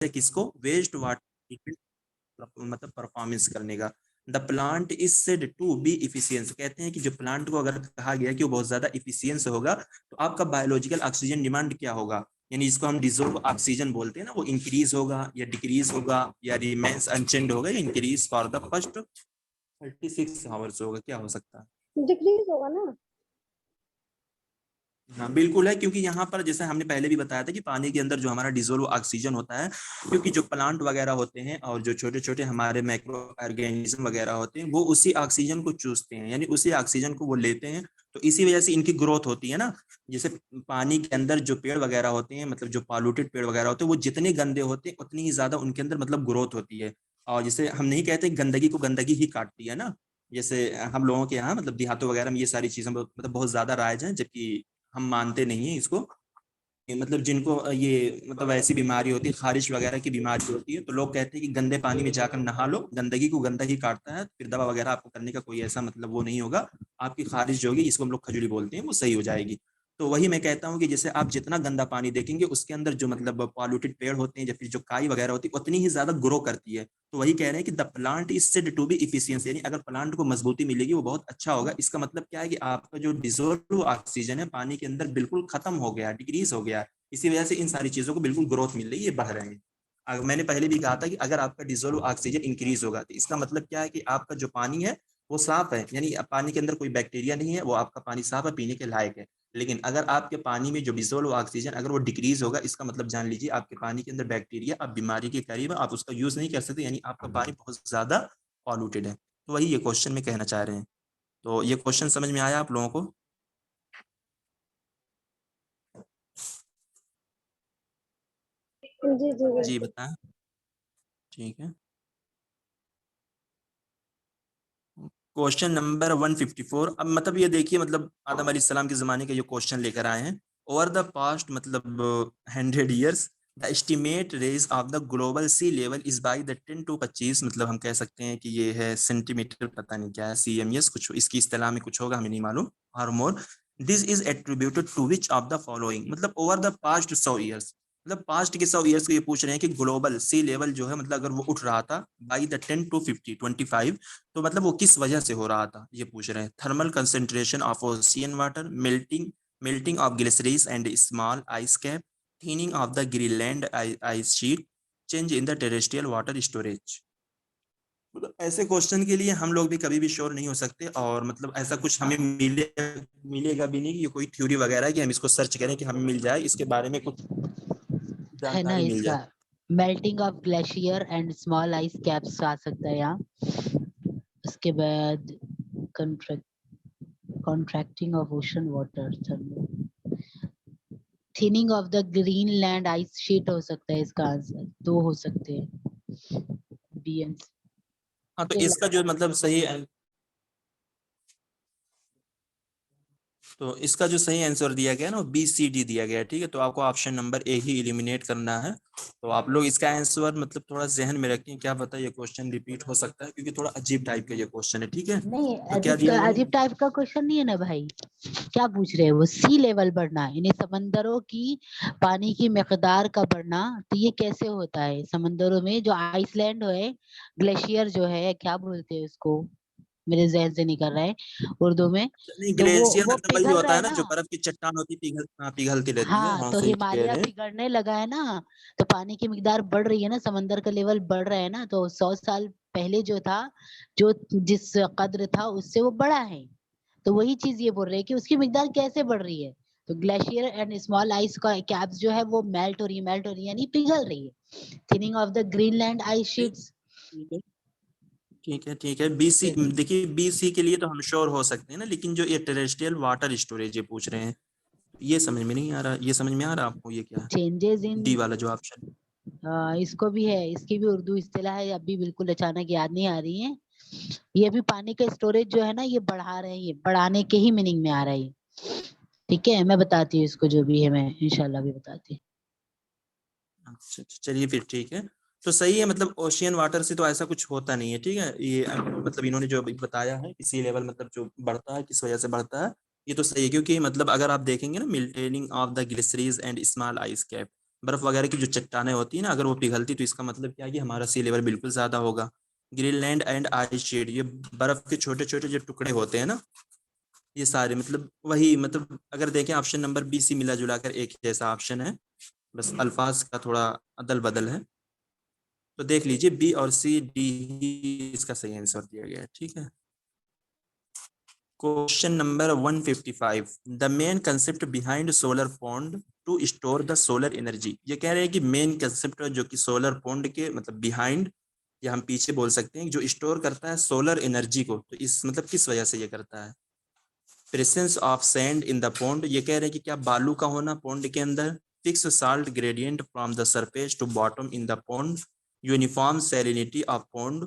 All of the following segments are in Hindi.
किसको, वेस्ट वाटर ट्रीटमेंट मतलब परफॉर्मेंस करने का। The plant is said to be efficiency, कहते हैं कि जो प्लांट को अगर कहा गया कि वो बहुत ज्यादा इफिशियंस होगा तो आपका बायोलॉजिकल ऑक्सीजन डिमांड क्या होगा, यानी जिसको हम डिजोल्व ऑक्सीजन बोलते हैं ना, वो इंक्रीज होगा या डिक्रीज होगा या रिमेन्स अनचेंज होगा या increase for the first 36 hours होगा, क्या हो सकता है? डिक्रीज होगा ना। हाँ बिल्कुल है, क्योंकि यहाँ पर जैसे हमने पहले भी बताया था कि पानी के अंदर जो हमारा डिजोल्व ऑक्सीजन होता है, क्योंकि जो प्लांट वगैरह होते हैं और जो छोटे छोटे हमारे माइक्रो ऑर्गेनिज्म वगैरह होते हैं वो उसी ऑक्सीजन को चूसते हैं, यानी उसी ऑक्सीजन को वो लेते हैं, तो इसी वजह से इनकी ग्रोथ होती है ना। जैसे पानी के अंदर जो पेड़ वगैरह होते हैं, मतलब जो पॉल्यूटेड पेड़ वगैरह होते हैं, वो जितने गंदे होते हैं उतनी ही ज्यादा उनके अंदर मतलब ग्रोथ होती है। और जैसे हम नहीं कहते गंदगी को गंदगी ही काटती है ना, जैसे हम लोगों के यहाँ मतलब देहातों वगैरह में ये सारी चीजें मतलब बहुत ज्यादा राइज है, जबकि हम मानते नहीं है इसको। मतलब जिनको ये मतलब ऐसी बीमारी होती है, खारिश वगैरह की बीमारी होती है, तो लोग कहते हैं कि गंदे पानी में जाकर नहा लो, गंदगी को गंदा ही काटता है, फिर दवा वगैरह आपको करने का कोई ऐसा मतलब वो नहीं होगा, आपकी खारिश जो होगी, इसको हम लोग खजूरी बोलते हैं, वो सही हो जाएगी। तो वही मैं कहता हूँ कि जैसे आप जितना गंदा पानी देखेंगे उसके अंदर जो मतलब पॉल्यूटेड पेड़ होते हैं या फिर जो काई वगैरह होती है उतनी ही ज्यादा ग्रो करती है। तो वही कह रहे हैं कि the plant is said to be efficiency, यानी अगर प्लांट को मजबूती मिलेगी वो बहुत अच्छा होगा। इसका मतलब क्या है कि आपका जो डिजोल्व ऑक्सीजन है पानी के अंदर बिल्कुल खत्म हो गया, डिक्रीज हो गया, इसी वजह से इन सारी चीजों को बिल्कुल ग्रोथ मिल रही है, ये बढ़ रहे हैं। मैंने पहले भी कहा था कि अगर आपका डिजोल्व ऑक्सीजन इंक्रीज होगा तो इसका मतलब क्या है कि आपका जो पानी है वो साफ है, यानी पानी के अंदर कोई बैक्टीरिया नहीं है, वो आपका पानी साफ है, पीने के लायक है। लेकिन अगर आपके पानी में जो डिजोल्व ऑक्सीजन अगर वो डिक्रीज होगा, इसका मतलब जान लीजिए आपके पानी के अंदर बैक्टीरिया, आप बीमारी के करीब है, आप उसका यूज नहीं कर सकते, यानी आपका पानी बहुत ज्यादा पॉल्यूटेड है। तो वही ये क्वेश्चन में कहना चाह रहे हैं। तो ये क्वेश्चन समझ में आया आप लोगों को? जी जी जी बिल्कुल। बताएं। ठीक है। क्वेश्चन नंबर 154, अब मतलब ये देखिए, मतलब आदम अलैहिस्सलाम के जमाने के ये क्वेश्चन लेकर आए हैं। ओवर द पास्ट मतलब 100 years the estimate raise of the global sea level is by the 10 to 25, मतलब हम कह सकते हैं कि ये है सेंटीमीटर, पता नहीं क्या है, CMS कुछ इसकी इस्तेलाह में कुछ होगा, हमें नहीं मालूम। और more this is attributed to which of the following, मतलब ओवर द पास्ट 100 years, मतलब पास्ट के 100 years को ये पूछ रहे हैं कि ग्लोबल सी लेवल जो है मतलब अगर वो उठ रहा था बाई द 10 to 25, तो मतलब वो किस वजह से हो रहा था ये पूछ रहे हैं। Thermal concentration of ocean water, melting melting of glaciers and small ice cap, thinning of the Greenland ice sheet, change in the terrestrial water storage. मतलब ऐसे क्वेश्चन के लिए हम लोग भी कभी भी श्योर नहीं हो सकते, और मतलब ऐसा कुछ हमें मिलेगा भी नहीं कि ये कोई थ्योरी वगैरह है कि हम इसको सर्च करें कि हमें मिल जाए, इसके बारे में कुछ है ना जानकारी मिल इसका जाए। Melting of glacier and small ice caps आ सकता है यहाँ। उसके बाद contracting of ocean water, thinning of the Greenland ice sheet हो सकता है इसका आंसर, दो हो सकते हैं बी एंड सी। हाँ तो इसका जो मतलब सही, तो इसका जो सही आंसर दिया गया ना वो BCD दिया गया है, ठीक है। तो आपको option number A he eliminate करना है। तो आप लोग इसका आंसर मतलब थोड़ा जहन में रखें, क्या पता ये क्वेश्चन रिपीट हो सकता है, क्योंकि थोड़ा अजीब टाइप का ये क्वेश्चन है, ठीक है। नहीं, तो क्या दिया हुआ है? अजीब टाइप का क्वेश्चन नहीं है ना भाई। क्या पूछ रहे हैं वो, सी लेवल बढ़ना, यानी समंदरों की पानी की मिकदार का बढ़ना, तो ये कैसे होता है समंदरों में जो आइसलैंड है, ग्लेशियर जो है, क्या बोलते हैं उसको, मेरे जहन से निकल रहा है उर्दू में। नहीं, तो ग्लेशियर वो मतलब वही पिघल होता रहा है है ना ना। जो बर्फ की चट्टान होती है, पिघलती रहती है, हाँ, हाँ तो सही कह हिमालय रहे हैं। पिघलने लगा है ना, तो पानी की मिकदार बढ़ रही है ना, समंदर का लेवल बढ़ रहा है ना, तो 100 साल पहले जो था, जो जिस कद्र था उससे वो बड़ा है। तो वही चीज ये बोल रहे हैं कि उसकी मिकदार कैसे बढ़ रही है। तो ग्लेशियर एंड स्मॉल आइस का कैप्स जो है वो मेल्ट हो रही है, यानी पिघल रही है। Thinning of the Greenland ice sheets. ठीक है ठीक है ठीक है, BC देखिए, BC के लिए तो हम श्योर हो सकते हैं ना, लेकिन जो ये टेरेस्ट्रियल वाटर स्टोरेज ये पूछ रहे हैं, ये समझ में नहीं आ रहा, ये समझ में आ रहा आपको ये क्या है? चेंजेस इन, D वाला जो ऑप्शन। इसको भी है, इसकी भी उर्दू इस्तिलाह है, अभी बिल्कुल अचानक याद नहीं आ रही है। ये भी पानी का स्टोरेज जो है ना, ये बढ़ा रहे हैं, ये बढ़ाने के ही मीनिंग में आ रहा है। ठीक है, मैं बताती हूँ इसको, जो भी है मैं इंशाल्लाह भी बताती हूँ। अच्छा अच्छा, चलिए फिर ठीक है। तो सही है, मतलब ओशियन वाटर से तो ऐसा कुछ होता नहीं है, ठीक है। ये मतलब इन्होंने जो अभी बताया है सी लेवल मतलब जो बढ़ता है किस वजह से बढ़ता है, ये तो सही है, क्योंकि मतलब अगर आप देखेंगे ना, melting of the glaciers and small ice cap, बर्फ वगैरह की जो चट्टानें होती है ना, अगर वो पिघलती तो इसका मतलब क्या है कि हमारा सी लेवल बिल्कुल ज्यादा होगा। ग्रीनलैंड एंड आइस शीट, ये बर्फ के छोटे छोटे जो टुकड़े होते हैं ना, ये सारे मतलब वही, मतलब अगर देखें ऑप्शन नंबर बी सी मिला जुला कर एक जैसा ऑप्शन है, बस अल्फाज का थोड़ा अदल बदल है। तो देख लीजिए बी और सी डी ही इसका सही आंसर दिया गया है। ठीक है। Question number 155, the main concept behind solar pond to store the solar energy. ये कह रहे हैं कि मेन कंसेप्ट जो कि सोलर पॉन्ड के मतलब बिहाइंड, या हम पीछे बोल सकते हैं, जो स्टोर करता है सोलर एनर्जी को, तो इस मतलब किस वजह से ये करता है। Presence of sand in the pond, ये कह रहे हैं कि क्या बालू का होना पॉन्ड के अंदर, fix salt gradient from the surface to bottom in the pond, uniform salinity of pond,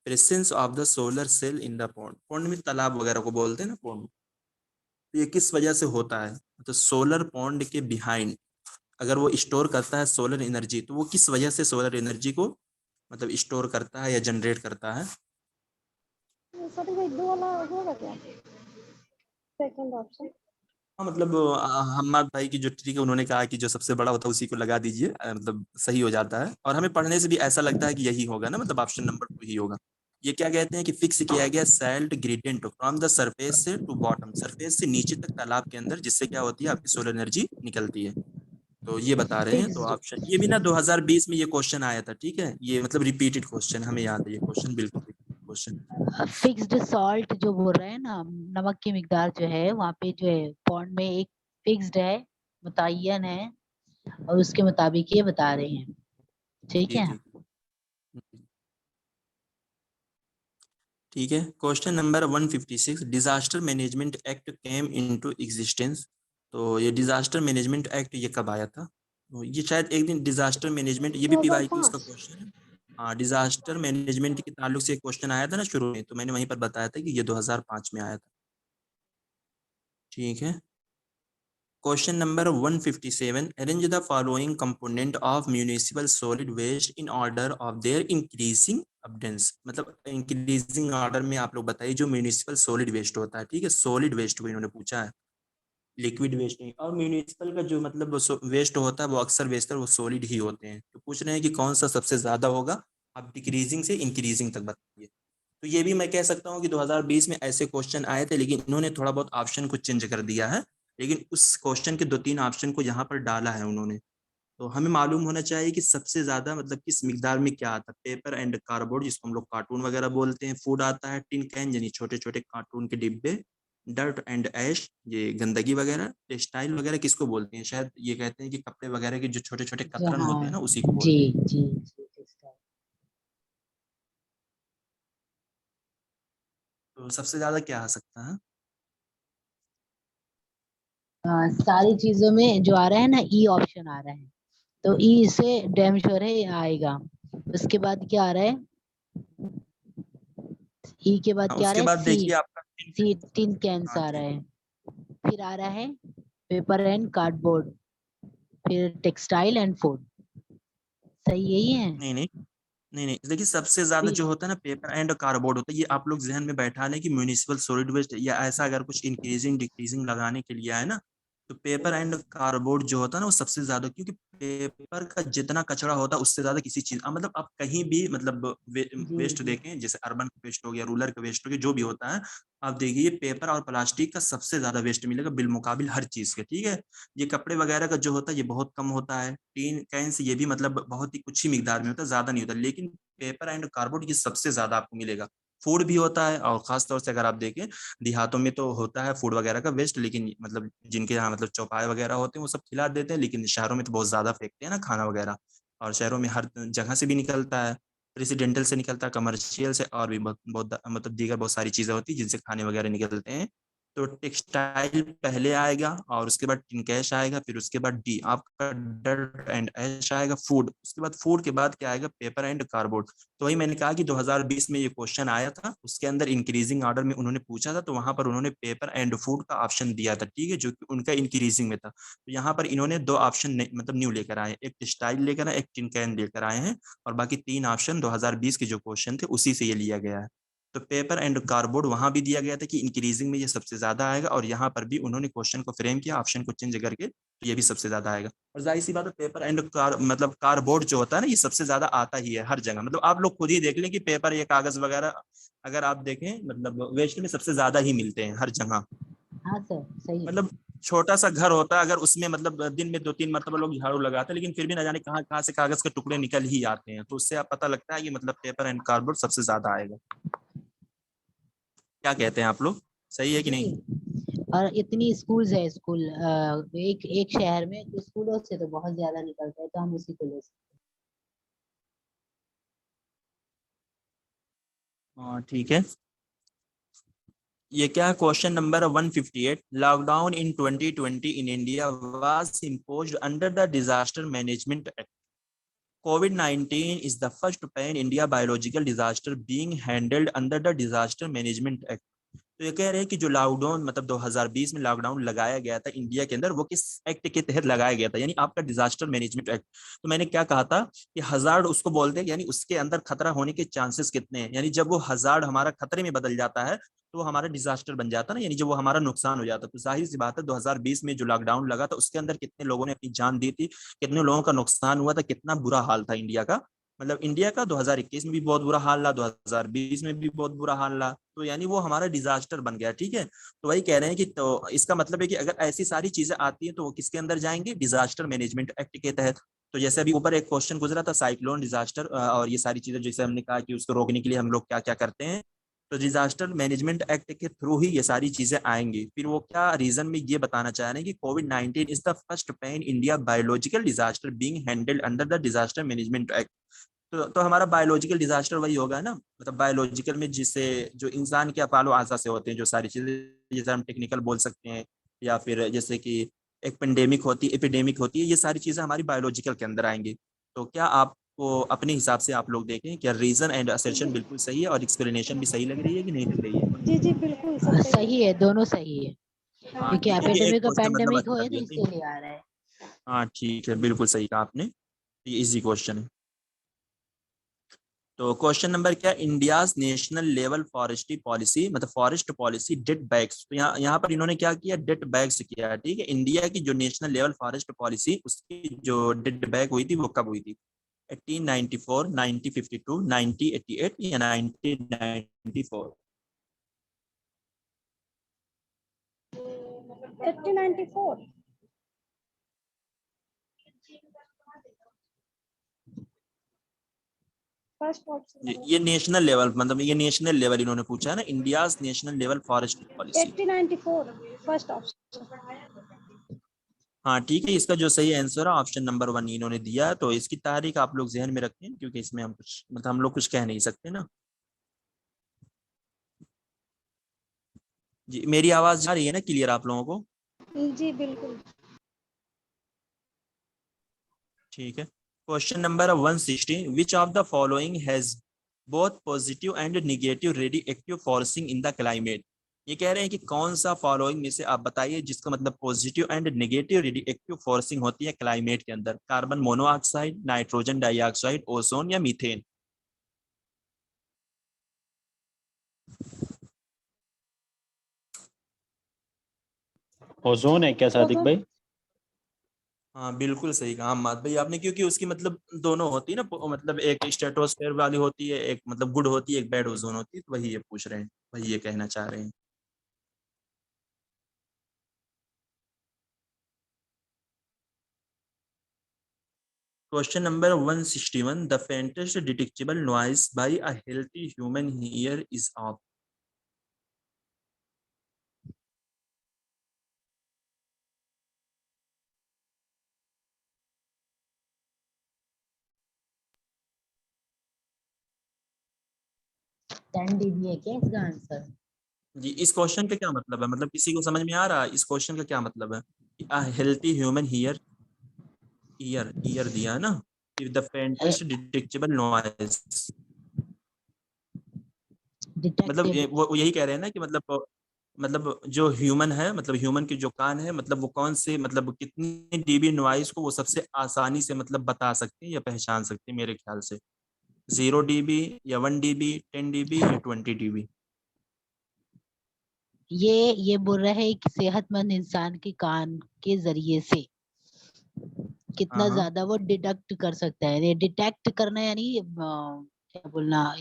presence of the solar cell in the pond. Pond में तालाब वगैरह को बोलते हैं ना पॉन्ड, तो ये किस वजह से होता है। तो सोलर पॉन्ड के बिहाइंड अगर वो स्टोर करता है सोलर एनर्जी, तो वो किस वजह से सोलर एनर्जी को मतलब स्टोर करता है या जनरेट करता है। सॉरी भाई, दो वाला होगा क्या, सेकंड ऑप्शन? हाँ मतलब हम्माद भाई की जो ट्रिक है, उन्होंने कहा कि जो सबसे बड़ा होता है उसी को लगा दीजिए, मतलब सही हो जाता है। और हमें पढ़ने से भी ऐसा लगता है कि यही होगा ना, मतलब ऑप्शन नंबर 2 ही होगा। ये क्या कहते हैं कि फिक्स किया गया salt gradient from the surface से टू बॉटम, सरफेस से नीचे तक तालाब के अंदर, जिससे क्या होती है आपकी सोलर एनर्जी निकलती है। तो ये बता रहे हैं। तो फिक्स्ड ऑप्शन ये भी ना 2020 में ये क्वेश्चन आया था। ठीक है, ये मतलब रिपीटेड क्वेश्चन हमें याद है, ये क्वेश्चन बिल्कुल क्वेश्चन। फिक्स्ड सॉल्ट जो बोल रहे हैं ना, नमक की मिकदार जो है वहाँ पे जो है पॉन्ड में एक फिक्स्ड है, मुतय्यन है, और उसके मुताबिक ये बता रहे हैं। ठीक जी है। जी ठीक है। Question number 156, disaster management act came into existence. तो ये डिजास्टर मैनेजमेंट एक्ट ये कब आया था। तो ये शायद एक दिन डिजास्टर मैनेजमेंट, ये भी पीवाईक्यूज का 2005। क्वेश्चन है। हाँ, डिजास्टर मैनेजमेंट के ताल्लुक से एक क्वेश्चन आया था ना शुरू में, तो मैंने वहीं पर बताया था कि ये 2005 में आया था। ठीक है। Question number 157, arrange the following component of municipal solid waste in order of their increasing abundance. मतलब इंक्रीजिंग ऑर्डर में आप लोग बताइए जो म्यूनिसिपल सॉलिड वेस्ट होता है। ठीक है, सॉलिड वेस्ट को इन्होंने पूछा है, लिक्विड वेस्ट नहीं। और म्यूनिसिपल का जो मतलब वेस्ट होता है वो अक्सर बेशतर वो सॉलिड ही होते हैं। तो पूछ रहे हैं कि कौन सा सबसे ज्यादा होगा, आप डिक्रीजिंग से इंक्रीजिंग तक बताइए। तो ये भी मैं कह सकता हूँ कि 2020 में ऐसे क्वेश्चन आए थे, लेकिन इन्होंने थोड़ा बहुत ऑप्शन को चेंज कर दिया है। लेकिन उस क्वेश्चन के 2-3 ऑप्शन को यहाँ पर डाला है उन्होंने। तो हमें मालूम होना चाहिए कि सबसे ज्यादा मतलब किस मिकदार में क्या आता है। पेपर एंड कार्डबोर्ड, जिसको हम लोग कार्टून वगैरह बोलते हैं, फूड आता है, टिन कैन यानी छोटे छोटे कार्टून के डिब्बे, डर्ट एंड ऐश ये गंदगी वगैरह, टेक्सटाइल वगैरह किसको बोलते हैं, शायद ये कहते हैं कि कपड़े वगैरह के जो छोटे छोटे कतरन होते हाँ हैं ना, उसी को जी बोलते हैं। जी जी। तो सबसे ज्यादा क्या आ सकता है। सारी चीजों में जो आ रहा है ना, ई ऑप्शन आ रहा है, तो ई से डैम श्योर है ये आएगा। उसके बाद क्या आ रहा है, ई के बाद क्या आ उसके रहा है, बाद सी। देखिए आपका सी टिन कैंस हाँ आ रहा ठीक। है। फिर आ रहा है पेपर एंड कार्डबोर्ड, फिर टेक्सटाइल एंड फूड। सही यही है। नहीं नहीं नहीं नहीं, देखिए सबसे ज्यादा फिर जो होता है ना पेपर एंड कार्डबोर्ड होता है। ये आप लोग जहन में बैठा लें कि म्यूनिसिपल सॉलिड वेस्ट या ऐसा अगर कुछ इंक्रीजिंग डिक्रीजिंग लगाने के लिए आए ना, तो पेपर एंड कार्डबोर्ड जो होता है ना वो सबसे ज्यादा, क्योंकि पेपर का जितना कचरा होता है उससे ज्यादा किसी चीज मतलब आप कहीं भी मतलब जी वेस्ट जी देखें, जैसे अर्बन का वेस्ट हो गया, रूरल का वेस्ट हो गया, जो भी होता है, आप देखिए पेपर और प्लास्टिक का सबसे ज्यादा वेस्ट मिलेगा बिलमुकाबिल हर चीज के। ठीक है, ये कपड़े वगैरह का जो होता है ये बहुत कम होता है, टीन कैंस ये भी मतलब बहुत ही कुछ ही मिकदार में होता है, ज्यादा नहीं होता। लेकिन पेपर एंड कार्डबोर्ड ये सबसे ज्यादा आपको मिलेगा। फूड भी होता है, और खास तौर से अगर आप देखें देहातों में तो होता है फूड वगैरह का वेस्ट, लेकिन मतलब जिनके यहाँ मतलब चौपाए वगैरह होते हैं वो सब खिला देते हैं, लेकिन शहरों में तो बहुत ज्यादा फेंकते हैं ना खाना वगैरह। और शहरों में हर जगह से भी निकलता है, रेसिडेंटल से निकलता है, कमर्शियल से, और भी बहुत बहुत मतलब दीगर बहुत सारी चीजें होती है जिनसे खाने वगैरह निकलते हैं। तो टेक्सटाइल पहले आएगा, और उसके बाद टिनकैश आएगा, फिर उसके बाद डी आपका डर्ट एंड ऐश आएगा, फूड, उसके बाद फूड के बाद क्या आएगा, पेपर एंड कार्डबोर्ड। तो वही मैंने कहा कि 2020 में ये क्वेश्चन आया था, उसके अंदर इंक्रीजिंग ऑर्डर में उन्होंने पूछा था, तो वहां पर उन्होंने पेपर एंड फूड का ऑप्शन दिया था। ठीक है, जो कि उनका इंक्रीजिंग में था। तो यहाँ पर इन्होंने 2 ऑप्शन मतलब न्यू लेकर आए, एक टेक्सटाइल लेकर आए, एक टिन कैन लेकर आए हैं, और बाकी 3 ऑप्शन 2020 के जो क्वेश्चन थे उसी से ये लिया गया है। तो पेपर एंड कार्डबोर्ड वहां भी दिया गया था कि इंक्रीजिंग में ये सबसे ज्यादा आएगा, और यहाँ पर भी उन्होंने क्वेश्चन को फ्रेम किया ऑप्शन को चेंज करके, तो ये भी सबसे ज्यादा आएगा। और जाहिर सी बात है पेपर एंड मतलब कार्डबोर्ड जो होता है ना, ये सबसे ज्यादा आता ही है हर जगह। मतलब आप लोग खुद ही देख लें कि पेपर या कागज वगैरह अगर आप देखें मतलब वेस्ट में सबसे ज्यादा ही मिलते हैं हर जगह। हाँ सर सही है। मतलब छोटा सा घर होता है अगर उसमें मतलब दिन में 2-3 मरतबा लोग झाड़ू लगाते हैं, लेकिन फिर भी ना जाने कहाँ कहाँ से कागज के टुकड़े निकल ही आते हैं। तो उससे आप पता लगता है कि मतलब पेपर एंड कार्डबोर्ड सबसे ज्यादा आएगा। क्या कहते हैं आप लोग, सही है कि नहीं? और इतनी स्कूल्स है, स्कूल एक एक शहर में तो स्कूलों से तो बहुत ज्यादा निकलता है, तो हम उसी को ले सकते हाँ ठीक है। ये क्या है, question number 158। Lockdown in 2020 in India was imposed under the disaster management act. COVID-19 is the first pan-India biological disaster being handled under the Disaster Management Act। तो ये कह रहे हैं कि जो लॉकडाउन मतलब 2020 में लॉकडाउन लगाया गया था इंडिया के अंदर, वो किस एक्ट के तहत लगाया गया था, यानी आपका डिजास्टर मैनेजमेंट एक्ट। तो मैंने क्या कहा था कि हजार्ड उसको बोलते हैं, यानी उसके अंदर खतरा होने के चांसेस कितने हैं, यानी जब वो हजार्ड हमारा खतरे में बदल जाता है तो वो हमारा डिजास्टर बन जाता है ना, यानी जब वो हमारा नुकसान हो जाता है। तो जाहिर सी बात है 2020 में जो लॉकडाउन लगा था उसके अंदर कितने लोगों ने अपनी जान दी थी, कितने लोगों का नुकसान हुआ था, कितना बुरा हाल था इंडिया का। मतलब इंडिया का 2021 में भी बहुत बुरा हाल रहा, 2020 में भी बहुत बुरा हाल रहा, तो यानी वो हमारा डिजास्टर बन गया। ठीक है, तो वही कह रहे हैं कि तो इसका मतलब है कि अगर ऐसी सारी चीजें आती हैं तो वो किसके अंदर जाएंगे, डिजास्टर मैनेजमेंट एक्ट के तहत। तो जैसे अभी ऊपर एक क्वेश्चन गुजरा था साइक्लोन डिजास्टर और ये सारी चीजें, जैसे हमने कहा कि उसको रोकने के लिए हम लोग क्या क्या करते हैं, तो डिजास्टर मैनेजमेंट एक्ट के थ्रू ही ये सारी चीजें आएंगी। फिर वो क्या रीजन में ये बताना चाह रहे हैं कि कोविड-19 is the first pan India biological disaster being handled under the disaster management act. तो हमारा बायोलॉजिकल डिजास्टर वही होगा ना, मतलब बायोलॉजिकल में जिसे जो इंसान के अफालो आजा से होते हैं जो सारी चीजें, जैसे हम टेक्निकल बोल सकते हैं, या फिर जैसे कि एक पेंडेमिक होती है, एपिडेमिक होती है, ये सारी चीजें हमारी बायोलॉजिकल के अंदर आएंगी। तो क्या आपको अपने हिसाब से आप लोग देखें क्या रीजन एंड असर्शन बिल्कुल सही है और एक्सप्लेनेशन भी सही लग रही है कि नहीं लग रही है? जी जी बिल्कुल सब हैं। सही सही है, दोनों सही है, हाँ क्योंकि ठीक है, ये एक एपिडेमिक और क्वेश्चन मतलब पैंडेमिक अच्छा हुए तो दिया इसके नहीं। लिए आ रहा है। हाँ ठीक है, बिल्कुल सही कहा आपने, ये इजी क्वेश्चन है। तो क्वेश्चन नंबर क्या, India's national level forestry policy मतलब फॉरेस्ट पॉलिसी डेट बैक्स। तो यहाँ पर इन्होंने क्या किया, डेट बैक्स किया। ठीक है, इंडिया की जो नेशनल लेवल फॉरेस्ट पॉलिसी उसकी जो डेट बैक हुई थी वो कब हुई थी, 1894, 1952, 1988 या 1994? 1894 फर्स्ट ऑप्शन ये नेशनल लेवल मतलब ये नेशनल लेवल इन्होंने पूछा है ना, India's national level forest policy. 1894 first option. हाँ ठीक है, इसका जो सही आंसर है ऑप्शन नंबर 1 इन्होंने दिया। तो इसकी तारीख आप लोग जहन में रखें क्योंकि इसमें हम कुछ मतलब हम लोग कुछ कह नहीं सकते ना। जी मेरी आवाज जा रही है ना क्लियर आप लोगों को? जी बिल्कुल। ठीक है, question number 160। Which of the following has both positive and negative radio active forcing in the climate. ये कह रहे हैं कि कौन सा फॉलोइंग में से आप बताइए जिसका मतलब positive and negative radio active forcing होती है क्लाइमेट के अंदर, carbon monoxide, nitrogen dioxide, ozone या मीथेन। ओजोन है क्या सादिक ओजोन। भाई? हाँ बिल्कुल सही कहा मात भाई आपने, क्योंकि उसकी मतलब दोनों होती है ना, मतलब एक स्ट्रेटोस्फेयर वाली होती है, एक मतलब गुड होती है, एक बैड ओजोन होती है, तो वही ये पूछ रहे हैं, वही ये कहना चाह रहे हैं। Question number 161। The faintest detectable noise by a healthy human ear is of। 10 dB है क्या इसका आंसर? जी इस क्वेश्चन का क्या मतलब है, मतलब किसी को समझ में आ रहा है इस क्वेश्चन का क्या मतलब है? a healthy human ear, year year दिया है ना, द faintest detectable noise, मतलब डिटेक्टिव। वो यही कह रहे हैं ना कि मतलब जो ह्यूमन है, मतलब ह्यूमन के जो कान है, मतलब वो कौन से मतलब कितनी डीबी नॉइज को वो सबसे आसानी से मतलब बता सकते हैं या पहचान सकते हैं मेरे ख्याल से। 0 dB या 1 dB, 10 dB या 20 dB? ये बोल रहा है कि सेहतमंद इंसान के कान के जरिए से कितना हाँ ज्यादा वो डिटेक्ट कर सकता है। डिटेक्ट करना यानी क्या बोलना,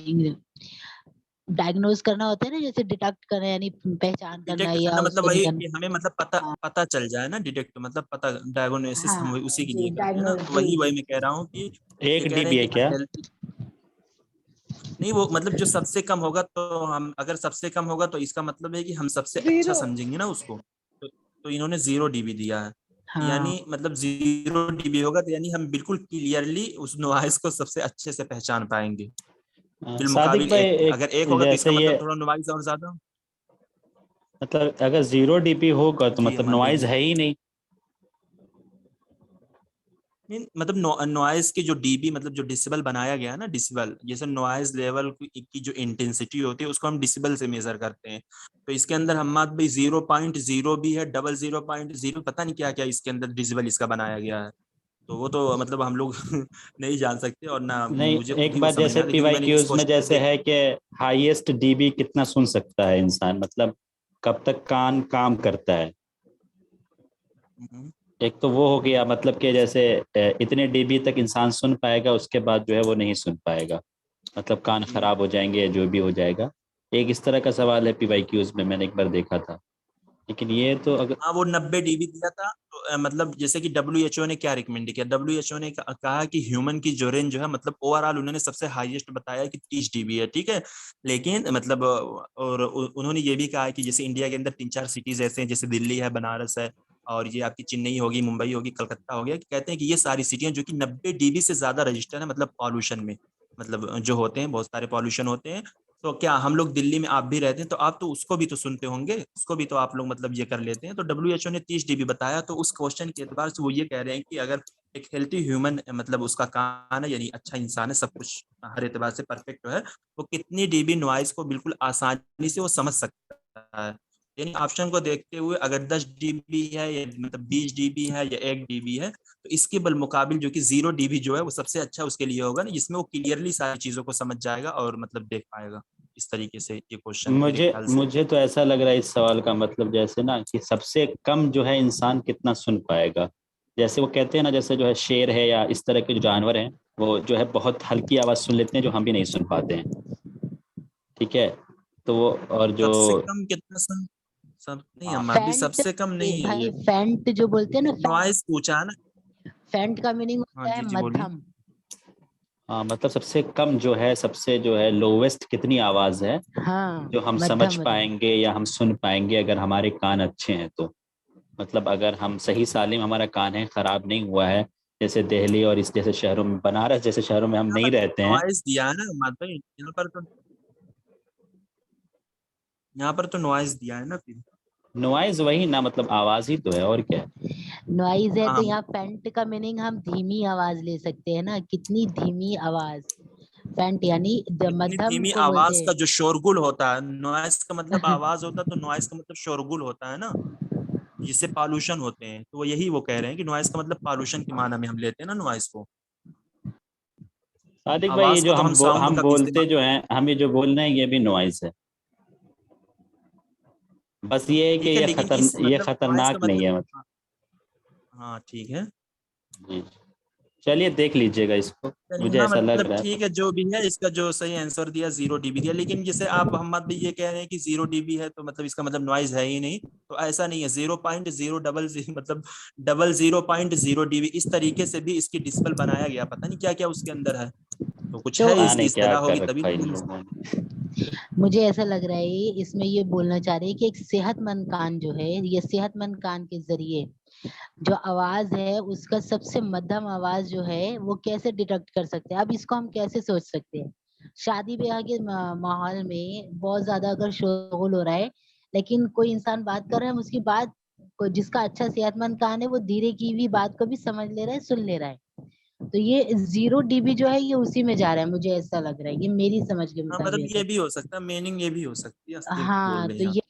डायग्नोज करना होता है ना, जैसे डिटेक्ट करना यानी पहचान करना डिटेक्ट करना या मतलब उसको वही निकालना। कि हमें मतलब पता हाँ पता चल जाए ना, डिटेक्ट मतलब पता, डायग्नोसिस हम हाँ उसी के जी, लिए करते हैं ना, डायग्नोज तो जी। वही मैं कह रहा हूँ कि ये एक कह रहे डीबी हैं है कि क्या? अनहेल्थी नहीं, वो मतलब जो सबसे कम होगा, तो हम अगर सबसे कम होगा तो इसका मतलब है कि हम सबसे अच्छा 0 समझेंगे ना उसको, तो इन्होंने 0 dB दिया है। हाँ यानी मतलब 0 dB होगा तो यानी हम बिल्कुल क्लियरली उस नॉइस को सबसे अच्छे से पहचान पाएंगे सादिक बिलमुकाबिल भाई, एक के। एक अगर एक होगा तो इसका जैसे ये मतलब थोड़ा नॉइस और ज्यादा। मतलब अगर 0 dB होगा तो जी मतलब अमन नॉइज बोलिए। है ही नहीं। नहीं मतलब नॉइज की जो डीबी मतलब जो डिसिबल बनाया गया है ना, डिसिबल जैसे नॉइज लेवल की जो इंटेंसिटी होती है उसको हम डिसिबल से मेजर करते हैं। तो इसके अंदर हम बात भाई 0.0 भी है, 00.0 पता नहीं क्या क्या इसके अंदर डिसिबल इसका बनाया गया है। तो वो तो मतलब हम लोग नहीं जान सकते, और ना नहीं, मुझे खुद एक ही वो बार समझ में जैसे आता क्योंकि मैंने इस पीवाईक्यूज में क्वेश्चन को जैसे देख। है कि हाईएस्ट डीबी कितना सुन सकता है इंसान, मतलब कब तक कान काम करता है। हम्म, एक तो वो हो गया, मतलब कि जैसे इतने डीबी तक इंसान सुन पाएगा, उसके बाद जो है वो नहीं सुन पाएगा, मतलब कान जी खराब हो जाएंगे या जो भी हो जाएगा। एक इस तरह का सवाल है पीवाईक्यूज में, मैंने एक बार देखा था। लेकिन ये तो अगर हाँ, वो 90 dB दिया था। तो मतलब जैसे कि डब्ल्यू ने क्या रिकमेंड किया, डब्ल्यू ने कहा कि ह्यूमन की जो रेंज जो है मतलब ओवरऑल उन्होंने सबसे हाईएस्ट बताया कि 30 dB है, ठीक है। लेकिन मतलब और उन्होंने ये भी कहा है कि जैसे इंडिया के अंदर 3-4 सिटीज ऐसे हैं, जैसे दिल्ली है, बनारस है, और ये आपकी चेन्नई होगी, मुंबई होगी, कलकत्ता हो गया, कि कहते हैं कि ये सारी सिटियां जो कि 90 dB से ज्यादा रजिस्टर है मतलब पॉल्यूशन में, मतलब जो होते हैं बहुत सारे पॉल्यूशन होते हैं। तो क्या हम लोग दिल्ली में आप भी रहते हैं, तो आप तो उसको भी तो सुनते होंगे, उसको भी तो आप लोग मतलब ये कर लेते हैं। तो डब्ल्यू ने 30 dB बताया, तो उस क्वेश्चन के एतबार से वो ये कह रहे हैं कि अगर एक हेल्थी ह्यूमन मतलब उसका कान है, यानी अच्छा इंसान है, सब कुछ हर एतबार से परफेक्ट है, वो कितनी डीबी नॉइज को बिल्कुल आसानी से वो समझ सकता है। यानी ऑप्शन को देखते हुए अगर 10 dB है या मतलब 20 dB है या 1 dB है, तो इसके बल मुकाबिल जो कि 0 dB जो है वो सबसे अच्छा उसके लिए होगा ना, जिसमें वो क्लियरली सारी चीजों को समझ जाएगा और मतलब देख पाएगा। इस तरीके से ये क्वेश्चन है मेरे मुझे ख्याल से। मुझे तो ऐसा लग रहा है इस सवाल का मतलब जैसे ना कि सबसे कम जो है इंसान कितना सुन पाएगा। जैसे वो कहते हैं ना, जैसे जो है शेर है या इस तरह के जो जानवर हैं, वो जो है बहुत हल्की आवाज सुन लेते हैं जो हम भी नहीं सुन पाते हैं। ठीक है। तो वो और जो सबसे कम कितना सन, सब नहीं, हम अभी फैंट, सबसे कम नहीं है भाई ये। फैंट जो बोलते हैं ना, फैंट, नॉइस पूछा है ना। फैंट का मीनिंग हाँ होता है जी जी बोलिए। मध्यम। हाँ, मतलब सबसे कम जो है, सबसे जो है लोवेस्ट कितनी आवाज है हाँ जो हम समझ मध्यम मध्यम। पाएंगे या हम सुन पाएंगे अगर हमारे कान अच्छे हैं तो। मतलब अगर हम सही सालिम, हमारा कान है, खराब नहीं हुआ है, जैसे दिल्ली और इस जैसे शहरों में, बनारस जैसे शहरों में हम यहाँ नहीं पर रहते हैं। नॉइस दिया है ना मात भाई, यहाँ पर तो नॉइस दिया है ना फिर। नॉइज वही ना, मतलब आवाज ही तो है, और क्या है। नॉइज है तो हाँ, यहाँ फैंट का मीनिंग हम धीमी आवाज ले सकते हैं ना, कितनी धीमी आवाज। फैंट यानी इतनी मध्यम धीमी को बोलते आवाज का हैं। जो शोरगुल होता है, नॉइस का मतलब आवाज होता है, तो नॉइस का मतलब शोरगुल होता है ना, जिससे पॉल्यूशन होते हैं। तो वो यही वो कह रहे हैं कि नॉइस का मतलब पॉल्यूशन के माना में हम लेते हैं ना नॉइस को। सादिक भाई, ये आवाज जो को तो हम साउंड हम का भी बोलते इस्तेमाल। जो हैं, हम ये जो बोल रहे हैं, ये भी नॉइज है। बस ये है कि ठीक है, लेकिन इस ये मतलब नॉइस का खतरनाक नहीं मतलब, है, मतलब। हाँ ठीक है। जी। चलिए देख लीजिएगा इसको, चलिए, मुझे हाँ ऐसा लग मतलब रहा है तो। ठीक है, जो भी है इसका जो सही आंसर दिया 0 dB दिया, लेकिन जैसे आप मोहम्मद भी ये कह रहे हैं कि 0 dB है तो मतलब इसका मतलब नॉइज है ही नहीं। तो ऐसा नहीं है, 0.000 मतलब 00.0 dB इस तरीके से भी इसकी डिस्पल बनाया गया, पता नहीं क्या क्या उसके अंदर है। तो कुछ तो है पता इसकी नहीं क्या इस्तेलाह कर होगी तभी रखा है तो इन बोल लोगों ने। मुझे ऐसा लग रहा है इसमें ये बोलना चाह रहे हैं कि एक सेहतमंद कान जो है, ये सेहतमंद कान के जरिए जो आवाज है उसका सबसे मध्यम आवाज जो है वो कैसे डिटेक्ट कर सकते हैं। अब इसको हम कैसे सोच सकते हैं, शादी ब्याह के माहौल में बहुत ज्यादा अगर शोरगुल हो रहा है, लेकिन कोई इंसान बात कर रहा है, हम उसकी बात को, जिसका अच्छा सेहतमंद कान है वो धीरे की हुई बात को भी समझ ले रहा है, सुन ले रहा है। तो ये 0 dB जो है ये उसी में जा रहा है, मुझे ऐसा लग रहा है, ये मेरी समझ के हाँ मतलब मुताबिक ये है। भी हो सकता है, मीनिंग ये भी हो सकती है, सही बोल हाँ रहे तो हैं आप। ये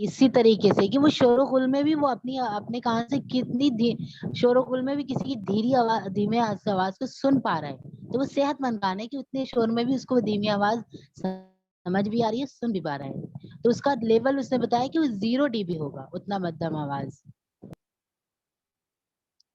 इसी तरीके से कि वो शोरगुल में भी वो अपनी अपने कान से कितनी शोरगुल में भी किसी की धीमी आवाज को सुन पा रहा है, तो वो सेहतमंद कान है कि उतने शोर में भी उसको धीमी आवाज समझ भी आ रही है, सुन भी पा रहा है। तो उसका लेवल उसने बताया कि वो 0 dB होगा, उतना मध्यम आवाज।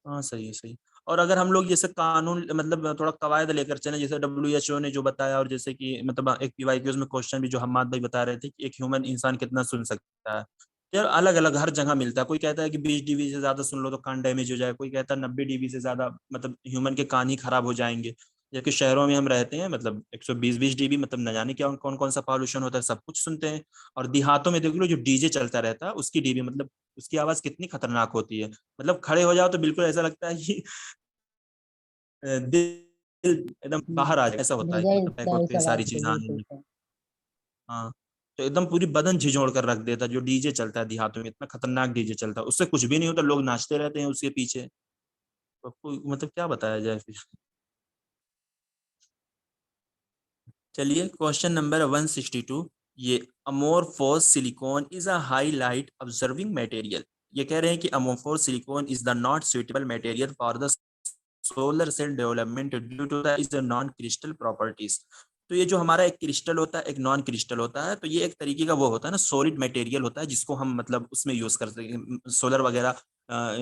हाँ सही है सही। और अगर हम लोग जैसे कानून मतलब थोड़ा कवायद लेकर चले, जैसे WHO ने जो बताया, और जैसे कि मतलब एक PYQs में क्वेश्चन भी जो हम्माद भाई बता रहे थे कि एक ह्यूमन इंसान कितना सुन सकता है, यार अलग अलग हर जगह मिलता है। कोई कहता है कि 20 dB से ज्यादा सुन लो तो कान डैमेज हो जाए, कोई कहता है 90 dB से ज्यादा मतलब ह्यूमन के कान ही खराब हो जाएंगे। जबकि शहरों में हम रहते हैं मतलब 120 dB मतलब न जाने क्या कौन कौन सा पॉल्यूशन होता है, सब कुछ सुनते हैं। और देहातों में देख लो जो डीजे चलता रहता है उसकी डीबी मतलब उसकी आवाज कितनी खतरनाक होती है, मतलब खड़े हो जाओ तो बिल्कुल ऐसा लगता है कि दिल एकदम बाहर आ जाए, ऐसा होता है कि दिल मतलब बैक वक्त दर्द पे आवाज सारी से चीजें आने बिल्कुल लगी। सही। हाँ, तो एकदम पूरी बदन झिझोड़ कर रख देता है जो डीजे चलता है देहातों में, इतना खतरनाक डीजे चलता है, उससे कुछ भी नहीं होता, लोग नाचते रहते हैं उसके पीछे। तो आपको मतलब क्या बताया जाए फिर। चलिए क्वेश्चन नंबर 162, ये amorphous silicon is a high light observing material. ये कह रहे हैं कि amorphous silicon is the not suitable material for the solar cell development due to the is non crystal properties. तो ये जो हमारा एक क्रिस्टल होता है एक नॉन क्रिस्टल होता है, तो ये एक तरीके का वो होता है ना सॉलिड मटेरियल होता है जिसको हम मतलब उसमें यूज कर सकते हैं सोलर वगैरह,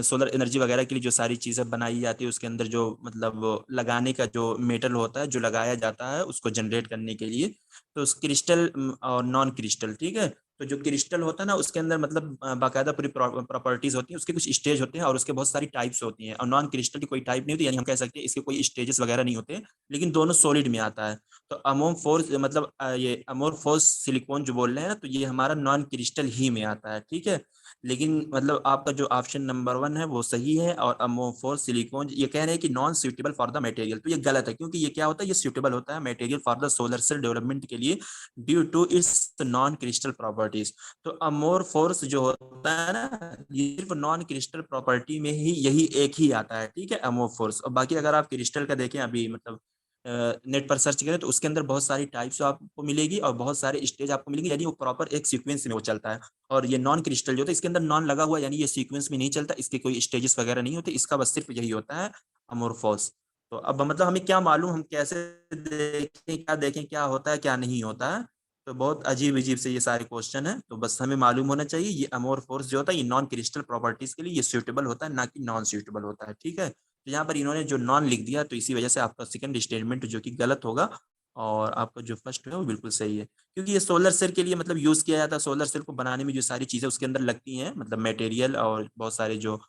सोलर एनर्जी वगैरह के लिए जो सारी चीजें बनाई जाती है उसके अंदर जो मतलब वो लगाने का जो मेटल होता है जो लगाया जाता है उसको जनरेट करने के लिए। तो उस क्रिस्टल और नॉन क्रिस्टल, ठीक है। तो जो क्रिस्टल होता है ना उसके अंदर मतलब बाकायदा पूरी प्रॉपर्टीज होती है, उसके कुछ स्टेज होते हैं और उसके बहुत सारी टाइप्स होती हैं, और नॉन क्रिस्टल की कोई टाइप नहीं होती, यानी हम कह सकते हैं इसके कोई स्टेजेस वगैरह नहीं होते, लेकिन दोनों सॉलिड में आता है। तो अमोर्फोस मतलब ये अमोर्फोस सिलिकॉन जो बोल रहे हैं ना, तो ये हमारा नॉन क्रिस्टल ही में आता है, ठीक है। लेकिन मतलब आपका जो ऑप्शन नंबर 1 है वो सही है, और अमोर्फोस सिलिकॉन ये कह रहे हैं कि non suitable for the material, तो ये गलत है, क्योंकि ये क्या होता है ये सूटेबल होता है material for the solar cell development के लिए due to its non crystal properties. तो अमोर्फोस जो होता है ना ये सिर्फ नॉन क्रिस्टल प्रॉपर्टी में ही यही एक ही आता है, ठीक है अमोर्फोस। और बाकी अगर आप क्रिस्टल का देखें अभी मतलब नेट पर सर्च करें तो उसके अंदर बहुत सारी टाइप्स आपको मिलेगी और बहुत सारे स्टेज आपको मिलेंगे, यानी वो प्रॉपर एक सीक्वेंस में वो चलता है। और ये नॉन क्रिस्टल जो होता है इसके अंदर नॉन लगा हुआ, यानी ये सीक्वेंस में नहीं चलता, इसके कोई स्टेजेस वगैरह नहीं होते, इसका बस सिर्फ यही होता है अमोर्फोस। तो अब मतलब हमें क्या मालूम, हम कैसे देखें क्या होता है क्या नहीं होता है। तो बहुत अजीब अजीब से ये सारे क्वेश्चन है, तो बस हमें मालूम होना चाहिए ये अमोर्फोस जो होता है ये नॉन क्रिस्टल प्रॉपर्टीज के लिए ये सूटेबल होता है, ना कि नॉन सूटेबल होता है, ठीक है। तो यहाँ पर इन्होंने जो नॉन लिख दिया तो इसी वजह से आपका सेकंड स्टेटमेंट जो कि गलत होगा, और आपका जो फर्स्ट है वो बिल्कुल सही है। क्योंकि ये सोलर सेल के लिए मतलब यूज किया जाता है, सोलर सेल को बनाने में जो सारी चीजें उसके अंदर लगती हैं मतलब मटेरियल और बहुत सारे जो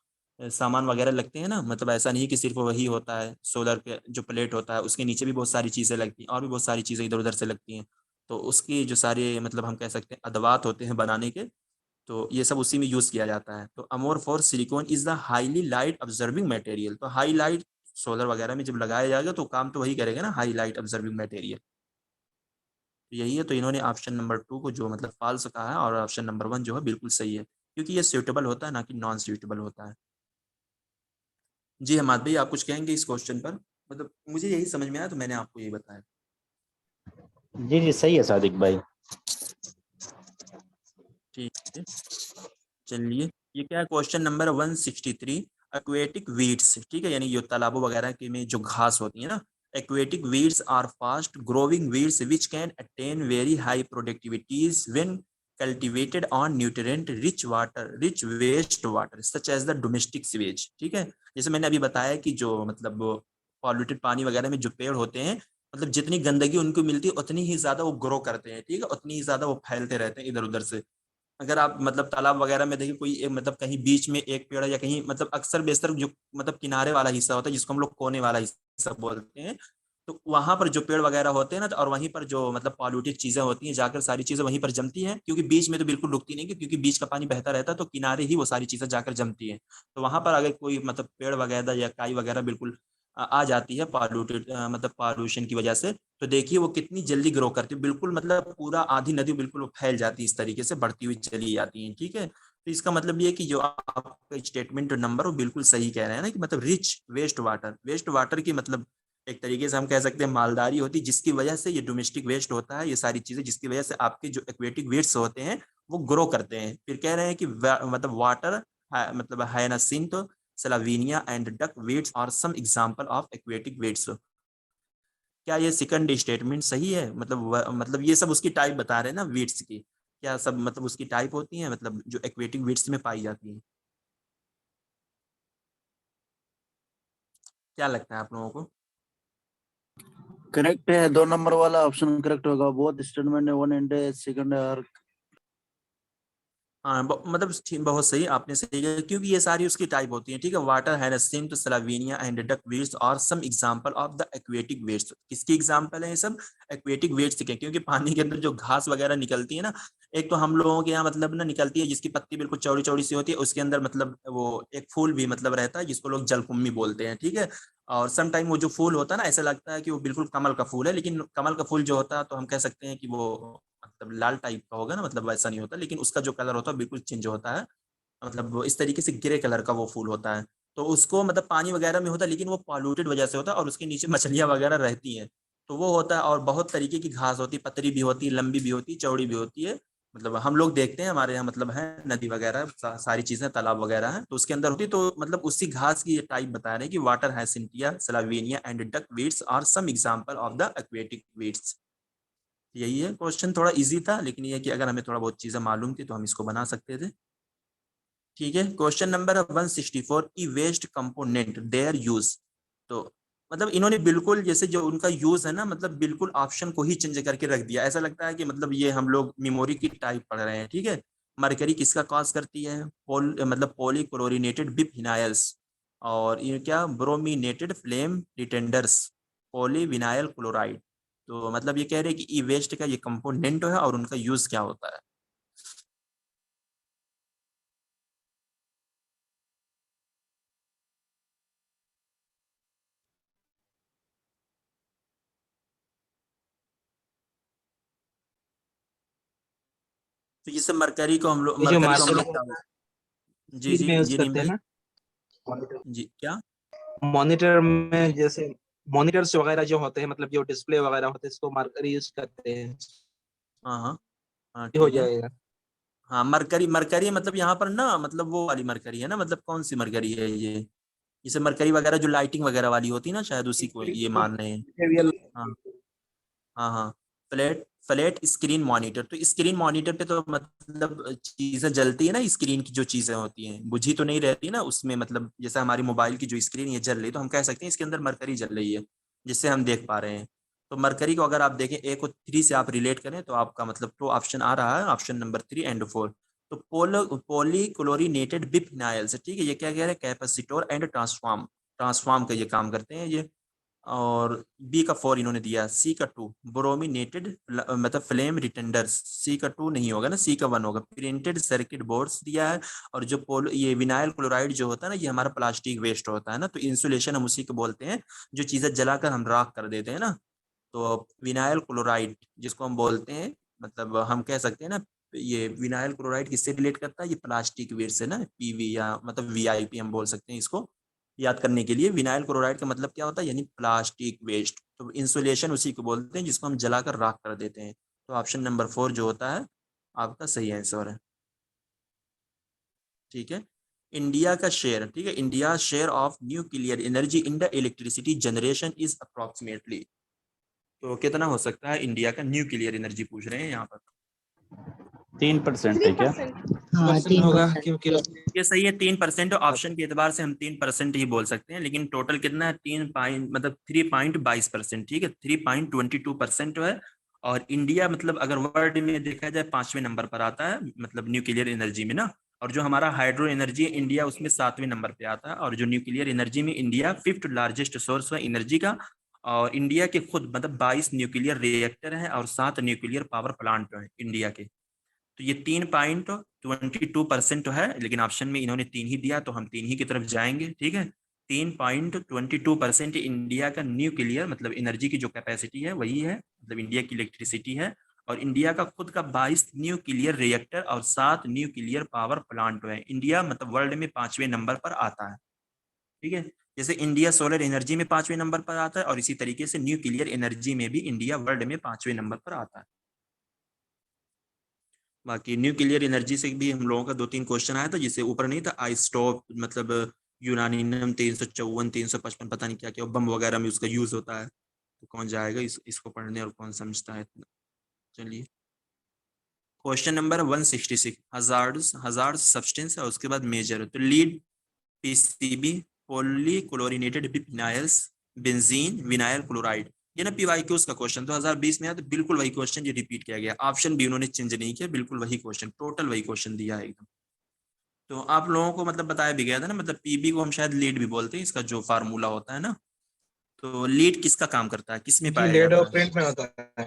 सामान वगैरह लगते हैं ना, मतलब ऐसा नहीं कि सिर्फ वही होता है, सोलर के जो प्लेट होता है उसके नीचे भी बहुत सारी चीजें लगती हैं और भी बहुत सारी चीजें इधर उधर से लगती हैं। तो उसकी जो सारे मतलब हम कह सकते हैं अदवात होते हैं बनाने के, तो ये सब उसी में यूज किया जाता है। तो amorphous silicon is the highly light observing material. तो हाई लाइट सोलर वगैरह में जब लगाया जाएगा तो काम तो वही करेगा ना, हाई लाइट ऑब्जर्विंग मटेरियल। तो यही है, तो इन्होंने ऑप्शन नंबर 2 को जो मतलब फाल्स कहा है, और ऑप्शन नंबर 1 जो है बिल्कुल सही है, क्योंकि ये सूटेबल होता है ना कि नॉन सूटेबल होता है। जी हमाद भाई आप कुछ कहेंगे इस क्वेश्चन पर, मतलब मुझे यही समझ में आया तो मैंने आपको यही बताया। जी जी सही है सादिक भाई। ठीक है चलिए, ये क्या है क्वेश्चन नंबर 163, एक्वेटिक वीड्स, ठीक है, यानी जो तालाबों वगैरह के में जो घास होती है ना, aquatic weeds are fast growing weeds which can attain very high productivities when cultivated on nutrient rich water rich waste water such as the domestic sewage, ठीक है। जैसे मैंने अभी बताया कि जो मतलब पॉल्यूटेड पानी वगैरह में जो पेड़ होते हैं, मतलब जितनी गंदगी उनको मिलती है उतनी ही ज्यादा वो ग्रो करते हैं, ठीक है, उतनी ही ज्यादा वो फैलते रहते हैं इधर उधर से। अगर आप मतलब तालाब वगैरह में देखिए कोई मतलब कहीं बीच में एक पेड़ या कहीं मतलब अक्सर बेशतर जो मतलब किनारे वाला हिस्सा होता है जिसको हम लोग कोने वाला हिस्सा बोलते हैं, तो वहां पर जो पेड़ वगैरह होते हैं ना, तो और वहीं पर जो मतलब पॉल्यूटेड चीजें होती हैं जाकर सारी चीजें वहीं पर जमती हैं, क्योंकि बीच में तो बिल्कुल रुकती नहीं, क्योंकि बीच का पानी बहता रहता है, तो किनारे ही वो सारी चीजें जाकर जमती हैं। तो वहां पर अगर कोई मतलब पेड़ वगैरह या काई वगैरह बिल्कुल आ जाती है पॉल्यूटेड मतलब पॉल्यूशन की वजह से, तो देखिए वो कितनी जल्दी ग्रो करती है, बिल्कुल मतलब पूरा आधी नदी बिल्कुल वो फैल जाती है, इस तरीके से बढ़ती हुई चली जाती है, ठीक है। तो इसका मतलब ये है कि जो आपका स्टेटमेंट नंबर वो बिल्कुल सही कह रहे हैं ना, कि मतलब रिच वेस्ट वाटर की मतलब एक तरीके से हम कह सकते हैं मालदारी होती है, जिसकी वजह से ये डोमेस्टिक वेस्ट होता है, ये सारी चीजें जिसकी वजह से आपके जो एक्वेटिक वेट्स होते हैं वो ग्रो करते हैं। फिर कह रहे हैं कि मतलब वाटर मतलब hyacinth, salvinia and duck weeds are some example of aquatic weeds. क्या ये सेकंड स्टेटमेंट सही है? मतलब ये सब उसकी टाइप बता रहे हैं ना वीड्स की, क्या सब मतलब उसकी टाइप होती है, मतलब जो एक्वेटिक वीड्स में पाई जाती है? क्या लगता है आप लोगों को? करेक्ट है, 2 नंबर वाला ऑप्शन करेक्ट होगा। बोथ स्टेटमेंट है, वन एंड सेकंड है। हाँ मतलब बहुत सही आपने सही किया, क्योंकि ये सारी उसकी टाइप होती है, ठीक है। Water hyacinth, salvinia and duck weeds और some example of the aquatic weeds. किसकी एग्जांपल है ये सब? एक्वेटिक वीड्स के, क्योंकि पानी के अंदर जो घास वगैरह निकलती है ना, एक तो हम लोगों के यहाँ मतलब ना निकलती है जिसकी पत्ती बिल्कुल चौड़ी चौड़ी सी होती है, उसके अंदर मतलब वो एक फूल भी मतलब रहता है जिसको लोग जलकुम्मी बोलते हैं, ठीक है। और सम टाइम वो जो फूल होता है ना, ऐसा लगता है कि वो बिल्कुल कमल का फूल है, लेकिन कमल का फूल जो होता है तो हम कह सकते हैं कि वो मतलब लाल टाइप का होगा ना, मतलब वैसा नहीं होता, लेकिन उसका जो कलर होता है बिल्कुल चेंज होता है, मतलब वो इस तरीके से ग्रे कलर का वो फूल होता है। तो उसको मतलब पानी वगैरह में होता है, लेकिन वो पॉल्यूटेड वजह से होता है, और उसके नीचे मछलियां वगैरह रहती हैं, तो वो होता है। और बहुत तरीके की घास होती है, पतरी भी होती है, लंबी भी होती है, चौड़ी भी होती है। मतलब हम लोग देखते हैं हमारे यहाँ मतलब है नदी वगैरह सारी चीजें तालाब वगैरह है, तो उसके अंदर होती है। तो मतलब उसी घास की ये टाइप बता रहे हैं कि water hyacinth, salvinia and duck weeds are some example of the aquatic weeds. यही है क्वेश्चन, थोड़ा इजी था, लेकिन ये कि अगर हमें थोड़ा बहुत चीजें मालूम थी तो हम इसको बना सकते थे। ठीक है, question number 164, E waste component their use. तो मतलब इन्होंने बिल्कुल जैसे जो उनका यूज है ना, मतलब बिल्कुल ऑप्शन को ही चेंज करके रख दिया, ऐसा लगता है कि मतलब ये हम लोग मेमोरी की टाइप पढ़ रहे हैं, ठीक है। मरकरी किसका कॉज करती है? मतलब पॉलीक्लोरिनेटेड बिफिनाइल्स, और ये क्या, ब्रोमिनेटेड फ्लेम रिटेंडर्स, पॉलीविनाइल क्लोराइड। तो मतलब ये कह रहे हैं कि ई वेस्ट का ये कंपोनेंट है और उनका यूज क्या होता है। तो ये सब मरकरी को हम लोग, ये जो मरकरी को हम लोग मार्केट क्या, जी चीज जी में यूज जी नीम करते हैं भाई, ना, जी क्या? मॉनिटर में, जैसे मॉनिटर्स वगैरह जो होते हैं, मतलब जो डिस्प्ले वगैरह होते हैं, इसको मार्कर यूज करते हैं। हाँ हाँ हाँ ये हो ठीक है। जाएगा। हाँ मरकरी, मरकरी मतलब यहाँ पर ना मतलब वो वाली मरकरी है ना, मतलब कौन सी मरकरी है ये? जैसे मरकरी वगैरह जो लाइटिंग वगैरह वाली होती है ना, शायद उसी को ये मान रहे हैं। हाँ हाँ हाँ, फ्लैट फ्लैट स्क्रीन मॉनिटर। तो स्क्रीन मॉनिटर पे तो मतलब चीजें जलती है ना, स्क्रीन की जो चीजें होती हैं बुझी तो नहीं रहती ना उसमें, मतलब जैसे हमारी मोबाइल की जो स्क्रीन ये जल रही है, तो हम कह सकते हैं इसके अंदर मरकरी जल रही है, जिससे हम देख पा रहे हैं। तो मरकरी को अगर आप देखें ए को 3 से आप रिलेट करें, तो आपका मतलब तो ऑप्शन आ रहा है, ऑप्शन नंबर 3 एंड 4। तो पॉलीक्लोरिनेटेड बिफिनाइल्स, ठीक है, ये क्या कह रहे हैं, कैपेसिटर एंड ट्रांसफॉर्म, ट्रांसफॉर्म का ये काम करते हैं ये। और बी का 4 इन्होंने दिया, सी का 2 ब्रोमिनेटेड मतलब फ्लेम रिटेंडर्स, सी का 2 नहीं होगा ना, सी का 1 होगा। प्रिंटेड सर्किट बोर्ड्स दिया है। और जो ये विनाइल क्लोराइड जो होता है ना, ये हमारा प्लास्टिक वेस्ट होता है ना, तो इंसुलेशन हम उसी को बोलते हैं, जो चीजें जलाकर हम राख कर देते हैं ना। तो विनाइल क्लोराइड जिसको हम बोलते हैं, मतलब हम कह सकते हैं ना, ये विनाइल क्लोराइड किससे रिलेट करता है, ये प्लास्टिक वेस्ट से ना, पीवी या मतलब वीआईपी हम बोल सकते हैं इसको, याद करने के लिए। विनाइल क्लोराइड का मतलब क्या होता है, यानी प्लास्टिक वेस्ट। तो इंसुलेशन उसी को बोलते हैं जिसको हम जलाकर राख कर देते हैं। तो ऑप्शन नंबर 4 जो होता है आपका सही आंसर है। ठीक है, इंडिया का शेयर, ठीक है, India share of nuclear energy in the electricity generation is approximately. तो कितना हो सकता है इंडिया का न्यूक्लियर एनर्जी, पूछ रहे हैं यहाँ पर। 3% है क्या? 3%। हाँ परसेंट होगा, 3%। क्योंकि ये सही है, 3%। ऑप्शन के एतबार से हम 3% ही बोल सकते हैं, लेकिन टोटल कितना है, 3.22%, ठीक है, 3.22% है। और इंडिया मतलब अगर वर्ल्ड में देखा जाए 5वें नंबर पर आता है, मतलब न्यूक्लियर एनर्जी में ना। और जो हमारा हाइड्रो एनर्जी है इंडिया, उसमें 7वें नंबर पे आता है। और जो न्यूक्लियर एनर्जी में इंडिया 5th लार्जेस्ट सोर्स है एनर्जी का। और इंडिया के खुद मतलब 22 न्यूक्लियर रिएक्टर है और 7 न्यूक्लियर पावर प्लांट है इंडिया के। तो ये 3.22% है, लेकिन ऑप्शन में इन्होंने 3 ही दिया, तो हम 3 ही की तरफ जाएंगे, ठीक है। 3.22% इंडिया का न्यूक्लियर मतलब एनर्जी की जो कैपेसिटी है वही है, मतलब इंडिया की इलेक्ट्रिसिटी है। और इंडिया का खुद का 22 न्यूक्लियर रिएक्टर और 7 न्यूक्लियर पावर प्लांट है। इंडिया मतलब वर्ल्ड में 5वें नंबर पर आता है, ठीक है। जैसे इंडिया सोलर एनर्जी में 5वें नंबर पर आता है, और इसी तरीके से न्यूक्लियर एनर्जी में भी इंडिया वर्ल्ड में 5वें नंबर पर आता है। बाकी न्यूक्लियर एनर्जी से भी हम लोगों का 2-3 क्वेश्चन आया था, जिससे ऊपर नहीं था आइसटॉप, मतलब यूरानियम 354 355 पता नहीं क्या क्या बम वगैरह में उसका यूज होता है। तो कौन जाएगा इसको पढ़ने और कौन समझता है। चलिए क्वेश्चन नंबर 166, हजार्ड सब्सटेंस है, उसके बाद मेजर। तो lead, PCB, polychlorinated vinyls, benzene, vinyl chloride. ये ना पीवाईक्यूज का क्वेश्चन 2020 में आया, तो बिल्कुल वही क्वेश्चन ये रिपीट किया गया, ऑप्शन भी उन्होंने चेंज नहीं किया, बिल्कुल वही क्वेश्चन, टोटल वही क्वेश्चन दिया है एकदम। तो आप लोगों को मतलब बताया भी गया था ना, मतलब पीबी को हम शायद लीड भी बोलते हैं, इसका जो फार्मूला होता है ना। तो लीड किसका काम करता है, किस में जी पाया लेड जाता और है? पेंट में होता है,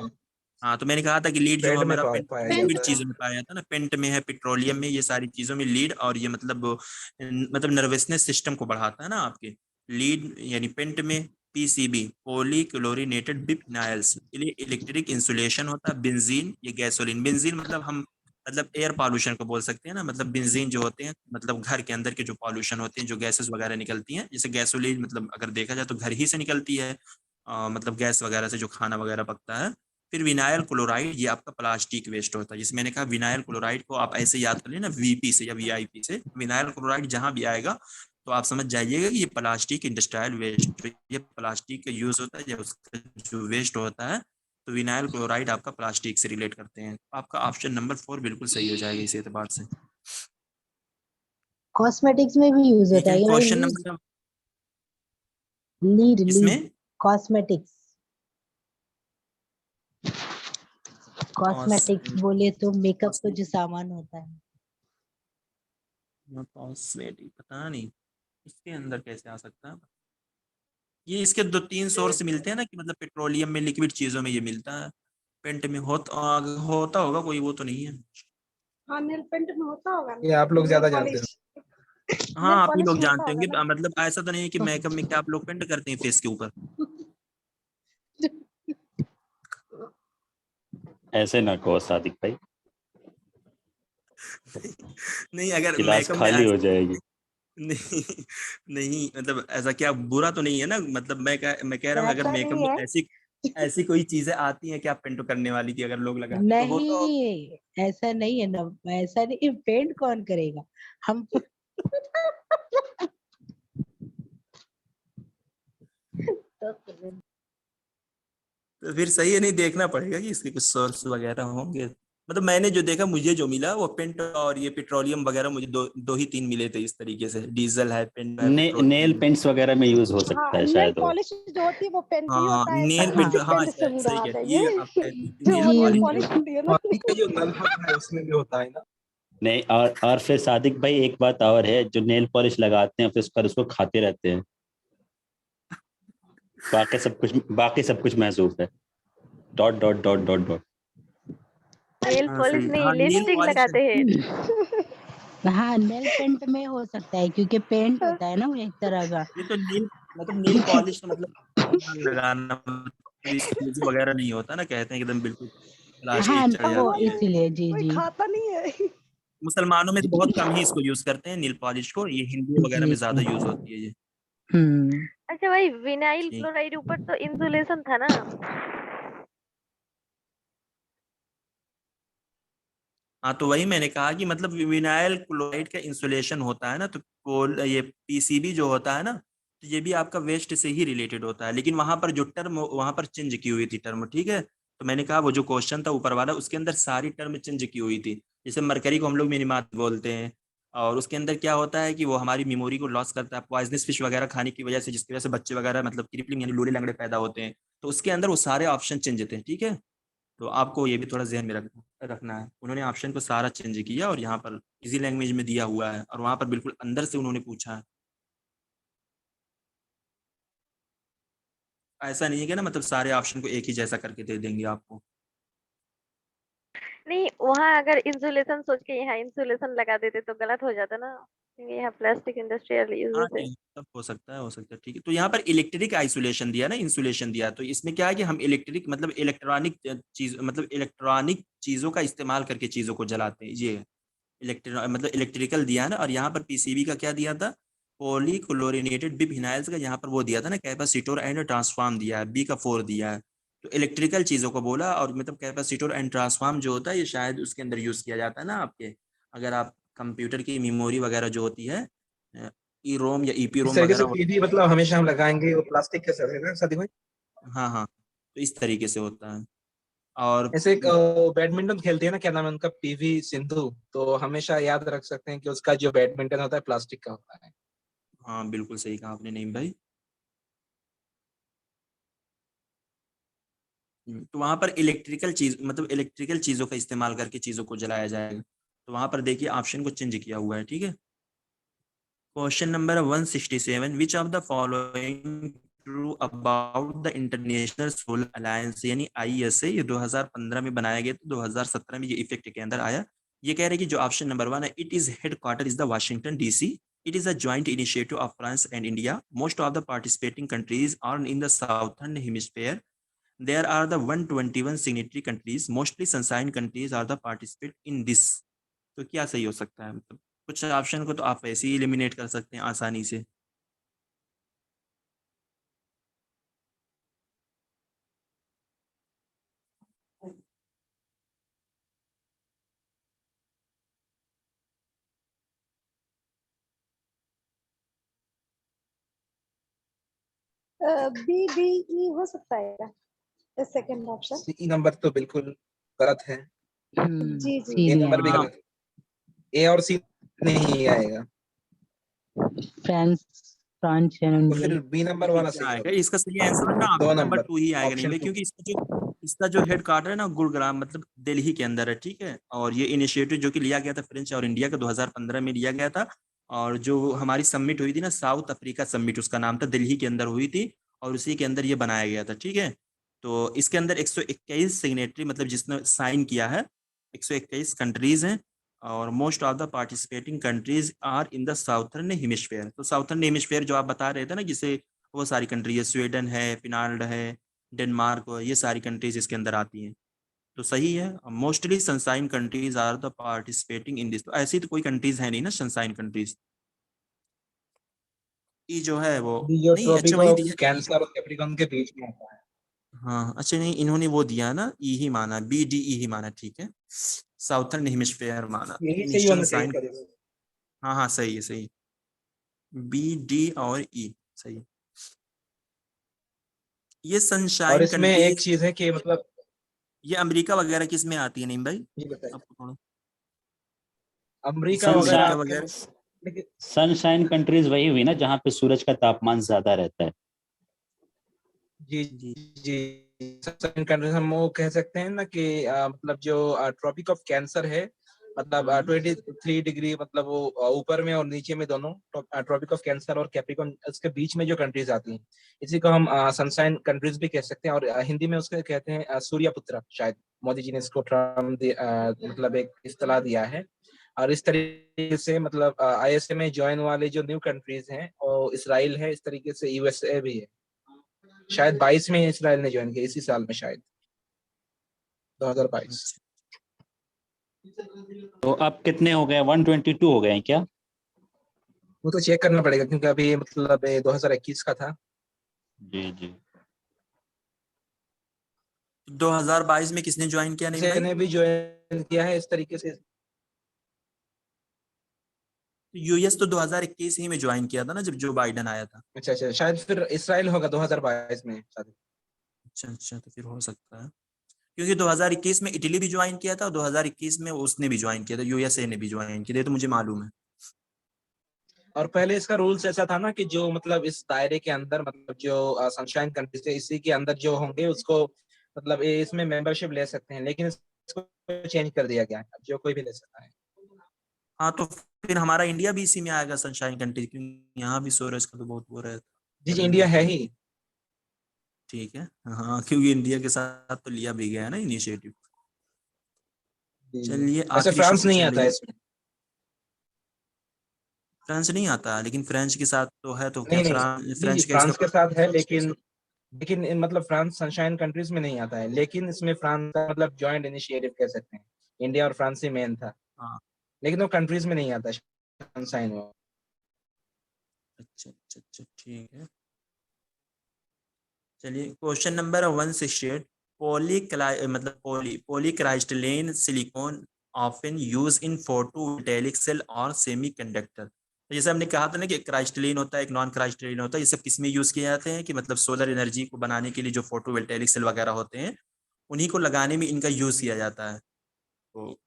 हाँ, तो मैंने कहा था कि लीड जो पेंट में हमारा पाया लिक्विड जाता है। चीजों में पाया जाता है ना, पेंट में है, पेट्रोलियम में, ये सारी चीजों में लीड। और ये मतलब नर्वसनेस सिस्टम को बढ़ाता है ना आपके, लीड यानी पेंट में। पीसीबी, पॉलीक्लोरिनेटेड बिफिनाइल्स, इलेक्ट्रिक इंसुलेशन होता है। बेंजीन, ये गैसोलीन, बेंजीन मतलब हम मतलब एयर पॉल्यूशन को बोल सकते हैं ना, मतलब बेंजीन जो होते हैं मतलब घर के अंदर के जो पॉल्यूशन होते हैं, जो गैसेस वगैरह निकलती हैं, जैसे गैसोलीन मतलब अगर देखा जाए तो घर ही से निकलती है, मतलब गैस वगैरह से जो खाना वगैरह पकता है। फिर विनाइल क्लोराइड, ये आपका प्लास्टिक वेस्ट होता है, जिसमें मैंने कहा विनाइल क्लोराइड को आप ऐसे याद कर लेना वीपी से या वीआईपी से। विनाइल क्लोराइड जहां भी आएगा तो आप समझ जाइएगा कि ये प्लास्टिक इंडस्ट्रियल वेस्ट, ये प्लास्टिक का यूज होता है, या उसका जो वेस्ट होता है। तो विनाइल क्लोराइड आपका प्लास्टिक से रिलेट करते हैं। आपका ऑप्शन नंबर 4 बिल्कुल सही हो जाएगा इस एतबार से। कॉस्मेटिक्स में भी यूज ठीक होता है, है ये भाई, question lead number lead lead इसमें कॉस्मेटिक्स। कॉस्मेटिक्स बोले तो मेकअप का जो सामान होता है। कॉस्मेटिक पता नहीं इसके अंदर कैसे आ सकता है। ये इसके 2-3 सोर्स मिलते हैं ना, कि मतलब पेट्रोलियम में, लिक्विड चीजों में ये मिलता है, पेंट में होता होगा कोई, वो तो नहीं है। हाँ नेल पेंट में होता होगा ये ना, आप लोग नेल ज्यादा जानते पॉलिश, हैं। हाँ, नेल आप ही पॉलिश लोग में होता जानते होगा होंगे, ना। मतलब ऐसा तो नहीं है कि मेकअप में क्या आप लोग पेंट करते हैं फेस के ऊपर। ऐसे ना कहो सादिक भाई, नहीं, अगर गिलास मेकअप में खाली हो जाएगी। नहीं नहीं, मतलब ऐसा क्या बुरा तो नहीं है ना, मतलब मैं कह रहा हूँ अगर ऐसा मेकअप नहीं में है, ऐसी ऐसी कोई चीजें आती हैं कि आप पेंट करने वाली की अगर लोग लगाते हैं, तो वो तो नहीं ऐसा नहीं है ना, ऐसा नहीं, पेंट कौन करेगा हम। तो फिर सही है, नहीं देखना पड़ेगा कि इसके कुछ सोर्स वगैरह होंगे। मतलब मैंने जो देखा, मुझे जो मिला वो पेंट और ये पेट्रोलियम वगैरह, मुझे दो ही तीन मिले थे इस तरीके से, डीजल है, पेंट है, नेल पेट्रोलियम है। पेंट्स वगैरह में यूज हो सकता हाँ है नेल शायद वो। पॉलिश जो होती है वो पेंट ही हाँ, होता है, नेल तो पेंट, उसी हाँ पेंट से सही बुरा कह रही है, देंगे। ये आप कह रही हैं जो नेल वो नेल पॉलिश पॉलिश जो। होती है ना। पानी का जो नल होता है उसमें भी होता है ना। नहीं, और फिर सादिक भाई एक बात और है, जो नेल पॉलिश लगाते हैं फिर उसका उसको खाते रहते हैं, बाकी सब कुछ महसूस है। Dot dot dot dot dot. Nail हाँ पॉलिश सही, नहीं, हाँ नेल लिपस्टिक पॉलिश। लगाते हैं। हाँ नेल पेंट में हो सकता है, क्योंकि पेंट होता है ना वो एक तरह का। ये तो नील मतलब नील पॉलिश तो मतलब लगाना, मतलब स्क्रूज वगैरह नहीं होता ना, कहते हैं एकदम बिल्कुल हाँ प्लास्टिक चढ़ वो जाती है। इसीलिए, जी कोई जी खाता नहीं है। मुसलमानों में तो बहुत कम ही इसको यूज करते हैं नील पॉलिश को, ये हिंदू वगैरह जी में ज्यादा यूज होती है ये। हम्म। अच्छा भाई, विनाइल ठीक। क्लोराइड ऊपर तो इंसुलेशन था ना। हाँ, तो वही मैंने कहा कि मतलब विनाइल क्लोराइड का इंसुलेशन होता है ना, तो ये पीसीबी जो होता है ना, तो ये भी आपका वेस्ट से ही रिलेटेड होता है, लेकिन वहां पर जो टर्म वहां पर चेंज की हुई थी टर्म, ठीक है। तो मैंने कहा वो जो क्वेश्चन था ऊपर वाला, उसके अंदर सारी टर्म चेंज की हुई थी। जैसे मरकरी को हम लोग मिनिमात बोलते हैं, और उसके अंदर क्या होता है कि वो हमारी मेमोरी को लॉस करता है, पॉइजनस फिश वगैरह खाने की वजह से, जिसकी वजह से बच्चे वगैरह मतलब क्रिपलिंग यानी लूले लंगड़े पैदा होते हैं। तो उसके अंदर वो सारे ऑप्शन चेंज थे, ठीक है। तो आपको ये भी थोड़ा जहन में रखना है, उन्होंने ऑप्शन को सारा चेंज किया और यहाँ पर इजी लैंग्वेज में दिया हुआ है, और वहां पर बिल्कुल अंदर से उन्होंने पूछा है। ऐसा नहीं है कि ना मतलब सारे ऑप्शन को एक ही जैसा करके दे देंगे आपको। नहीं, वहाँ अगर इंसुलेशन सोच के यहाँ इंसुलेशन लगा देते तो गलत हो जाता ना, क्योंकि यहाँ प्लास्टिक इंडस्ट्रियल हाँ यूजेस है। ठीक, सब हो सकता है, ठीक है। तो यहाँ पर इलेक्ट्रिक आइसोलेशन दिया ना, इंसुलेशन दिया, तो इसमें क्या है कि हम इलेक्ट्रिक मतलब इलेक्ट्रॉनिक चीज, मतलब इलेक्ट्रॉनिक चीजों का इस्तेमाल करके चीजों को जलाते हैं, ये मतलब इलेक्ट्रिकल दिया है ना। और यहाँ पर पीसीबी का क्या दिया था, पॉली क्लोरिनेटेड बिफिनाइल्स का यहाँ पर वो दिया था ना, कैपेसिटर एंड ट्रांसफार्म दिया है, बी का 4 दिया है। तो इलेक्ट्रिकल चीजों को बोला, और मतलब कैपेसिटर एंड ट्रांसफार्म जो होता है ये शायद उसके अंदर यूज किया जाता है ना आपके, अगर आप कंप्यूटर की मेमोरी वगैरह जो होती है, ई रोम या ईपी इस रोम तरीके से वगैरह पीवी मतलब हमेशा हम लगाएंगे, वो प्लास्टिक के सर है ना सादी भाई। हाँ हाँ, तो इस तरीके से होता है। और ऐसे एक बैडमिंटन खेलती है ना, क्या नाम है उनका, पीवी सिंधु, तो हमेशा याद रख सकते हैं कि उसका जो बैडमिंटन होता है प्लास्टिक का होता है। हाँ बिल्कुल सही कहा आपने नईम भाई। तो वहां पर इलेक्ट्रिकल चीज मतलब इलेक्ट्रिकल चीजों का इस्तेमाल करके चीजों को जलाया जाएगा। तो वहां पर देखिए ऑप्शन को चेंज किया हुआ है, ठीक है। Question number 167, which of the following true about the international solar alliance, यानी ISA, ये 2015 में बनाया गया था, 2017 में ये इफेक्ट के अंदर आया। ये कह रहे हैं कि जो ऑप्शन नंबर 1 है, it is headquarter is the Washington DC, it is a joint initiative of France and India, most of the participating countries are in the southern hemisphere, there are the 121 signatory countries, mostly sunshine countries are the participate in this। तो क्या सही हो सकता है? मतलब कुछ ऑप्शन को तो आप ऐसे ही एलिमिनेट कर सकते हैं आसानी से। बी डी ई हो सकता है क्या, सेकंड ऑप्शन? सी नंबर तो बिल्कुल गलत है। जी सी जी ए नहीं नंबर भी आएगा। गलत है। ए और सी नहीं आएगा, फ्रांस फ्रांस एंड तो फिर इंडिया। बी नंबर देखिए वाला क्या सही आएगा, होगा। इसका सही आंसर है ना 2 ऑप्शन नंबर नंबर, 2 ही आएगा नहीं ऑप्शन भाई, 2। क्योंकि इसका जो हेड क्वार्टर है ना गुरुग्राम मतलब दिल्ली के अंदर है, ठीक है। और ये इनिशिएटिव जो कि लिया गया था फ्रेंच और इंडिया का 2015 में लिया गया था। और जो हमारी समिट हुई थी ना, साउथ अफ्रीका समिट उसका नाम था, दिल्ली के अंदर हुई थी, और उसी के अंदर ये बनाया गया था, ठीक है। तो इसके अंदर 121 सिग्नेटरी मतलब जिसने साइन किया है, 121 कंट्रीज हैं, और most of the participating countries are in the southern hemisphere. तो साउथर्न हेमिस्फेयर जो आप बता रहे थे ना, जिसे वो सारी कंट्री है, स्वीडन है, फिनलैंड है, डेनमार्क, ये सारी कंट्रीज इसके अंदर आती हैं। तो सही है, mostly sunshine countries are the participating in this. तो ऐसी तो कोई कंट्रीज है नहीं ना सनसाइन कंट्रीज। ई जो है वो ये जो नहीं, अच्छा ट्रॉपिक वही ऑफ दिया। कैंसर और कैप्रिकॉर्न के बीच में होता है। हाँ अच्छा, नहीं इन्होंने वो दिया ना, ई ही माना, BDE ही माना, ठीक है, साउथर्न हेमिस्फेयर माना, यही सही ईस्टर्न होना चाहिए साइन। सर इसमें। हाँ हाँ सही है, सही। B, D और E सही। ये और सनशाइन इसमें एक कंट्रीज, चीज है कि मतलब, ये अमेरिका वगैरह किस में आती है नहीं भाई? ये बताइए, आपको थोड़ा अमेरिका वगैरह अमेरिका सनशाइन आपके, वगैरह। लेकिन सनशाइन कंट्रीज वही हुई ना जहाँ पे सूरज का तापमान ज्यादा रहता है। जी जी जी, सनशाइन कंट्रीज हम वो कह सकते हैं ना कि मतलब जो ट्रॉपिक ऑफ कैंसर है, मतलब 23 डिग्री, मतलब वो ऊपर में और नीचे में दोनों, ट्रॉपिक ऑफ कैंसर और कैप्रिकॉर्न, इसके बीच में जो कंट्रीज आती हैं, इसी को हम सनशाइन कंट्रीज भी कह सकते हैं। और हिंदी में उसको कहते हैं सूर्यपुत्र, शायद मोदी जी ने इसको टर्म मतलब एक इस्तेलाह दिया है। और इस तरीके से मतलब ISA में ज्वाइन वाले जो न्यू कंट्रीज हैं, और इसराइल है, इस तरीके से USA भी है। शायद 22 में इसराइल ने ज्वाइन किया, इसी साल में शायद 2022। अच्छा। तो अब कितने हो गए, 122 हो गए हैं क्या? वो तो चेक करना पड़ेगा, क्योंकि अभी मतलब 2021 का था। जी जी। 2022 में किसने ज्वाइन किया नहीं ऐसे भाई? ने भी ज्वाइन किया है इस तरीके से। US तो 2021 ही में ज्वाइन किया था ना, जब जो बाइडन आया था। अच्छा अच्छा, शायद फिर इसराइल होगा 2022 में शायद। अच्छा अच्छा, तो फिर हो सकता है, क्योंकि 2021 में इटली भी ज्वाइन किया था और 2021 में उसने भी ज्वाइन किया था, USA ने भी ज्वाइन किया था, ये तो मुझे मालूम है। और पहले इसका रूल्स ऐसा था ना कि जो मतलब इस दायरे के अंदर, मतलब जो सनशाइन कंट्रीज थे, इसी के अंदर जो होंगे उसको मतलब इसमें मेंबरशिप ले सकते हैं, लेकिन इसको चेंज कर दिया गया है, अब जो कोई भी ले सकता है। हाँ तो फिर हमारा इंडिया भी इसी में आएगा सनशाइन कंट्री, क्योंकि यहाँ भी सूरज का तो बहुत वो जी जी, रहता इंडिया है। है ही। ठीक है, हाँ क्योंकि इंडिया के साथ तो लिया भी गया है ना इनिशिएटिव। जी जी। चलिए वैसे आखिरी फ्रांस नहीं क्वेश्चन आता है भैया। इसमें। फ्रेंच नहीं आता, लेकिन फ्रेंच के साथ तो है, तो क्या नहीं नहीं, जी जी, फ्रेंच का इसका फ्रांस के साथ है, लेकिन मतलब फ्रांस सनशाइन कंट्रीज में नहीं आता है, लेकिन इसमें फ्रांस का मतलब जॉइंट इनिशिएटिव कह सकते हैं। इंडिया और फ्रांस ही मेन था, हाँ लेकिन वो कंट्रीज में नहीं आता सनशाइन में। अच्छा अच्छा अच्छा ठीक है। चलिए क्वेश्चन नंबर 168, मतलब polycrystalline silicon often use in photovoltaic cell और सेमीकंडक्टर। तो जैसे हमने कहा था ना कि एक क्राइस्टलिन होता है, एक नॉन क्राइस्टलिन होता है, ये सब किस में यूज किए जाते हैं कि मतलब सोलर एनर्जी को बनाने के लिए जो फोटोवोल्टेइक सेल वगैरह होते हैं उन्हीं को लगाने में इनका यूज किया जाता है। तो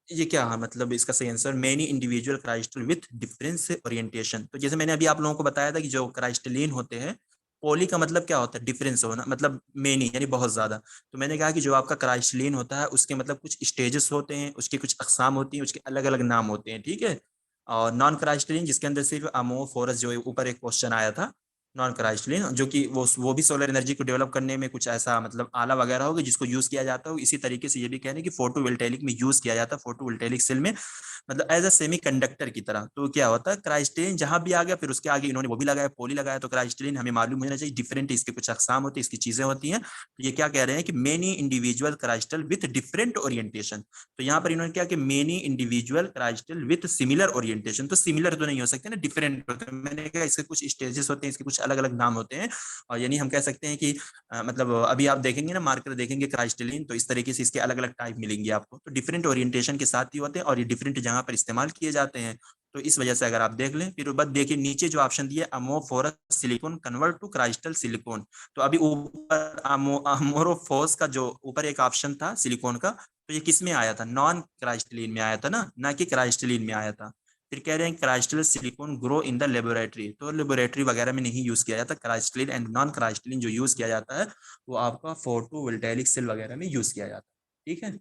ये क्या है मतलब इसका सही answer many individual crystal with difference orientation. तो जैसे मैंने अभी आप लोगों को बताया था कि जो क्राइस्टलिन होते हैं, पॉली का मतलब क्या होता है, डिफरेंस होना, मतलब मेनी यानी बहुत ज्यादा। तो मैंने कहा कि जो आपका क्राइस्टलिन होता है उसके मतलब कुछ स्टेजेस होते हैं, उसके कुछ अकसाम होती हैं, उसके अलग अलग नाम होते हैं, ठीक है। और नॉन क्राइस्टलिन जिसके अंदर सिर्फ अमोफोरस, जो ऊपर एक क्वेश्चन आया था, नॉन क्राइस्टलिन जो कि वो भी सोलर एनर्जी को डेवलप करने में कुछ ऐसा मतलब आला वगैरह होगा जिसको यूज किया जाता है। इसी तरीके से ये भी कह रहे हैं कि फोटोवोल्टेइक में यूज किया जाता है, फोटोवोल्टेइक सेल में मतलब एज अ सेमी कंडक्टर की तरह। तो क्या होता है क्राइस्टलिन जहां भी आ गया फिर उसके आगे इन्होंने वो भी लगाया, पॉली लगाया। तो क्राइस्टलिन हमें मालूम होना चाहिए डिफरेंट, इसके कुछ अकसाम होती है, इसकी चीजें होती हैं। तो ये क्या कह रहे हैं कि many individual crystal with different orientation. तो यहाँ पर इन्होंने क्या कि many individual crystal with similar orientation. तो सिमिलर तो नहीं हो सकते ना, डिफरेंट होते हैं। मैंने कहा इसके कुछ स्टेजेस होते हैं, इसके कुछ अलग अलग नाम होते हैं। और यानी हम कह सकते हैं कि मतलब अभी आप देखेंगे ना, मार्कर देखेंगे क्राइस्टलिन, तो इस तरीके से इसके अलग अलग टाइप मिलेंगे आपको। तो डिफरेंट ओरिएंटेशन के साथ ही होते हैं और ये डिफरेंट जगह पर इस्तेमाल किए जाते हैं। तो इस वजह से अगर आप देख लें, फिर बाद देखिए नीचे जो ऑप्शन दिए अमोफोरस सिलिकॉन कन्वर्ट टू क्राइस्टल सिलिकॉन। तो अभी ऊपर अमोरोफोस का जो ऊपर एक ऑप्शन था सिलिकॉन का, तो ये किस में आया था, नॉन क्राइस्टलिन में आया था ना कि क्राइस्टलिन में आया था। फिर कह रहे हैं crystal silicon grow in the laboratory. तो लेबोरेटरी वगैरह में नहीं यूज किया जाता क्राइस्टलिन, एंड नॉन क्राइस्टलिन जो यूज किया जाता है वो आपका फोटोवोल्टेइक सेल वगैरह में यूज किया जाता है, ठीक है।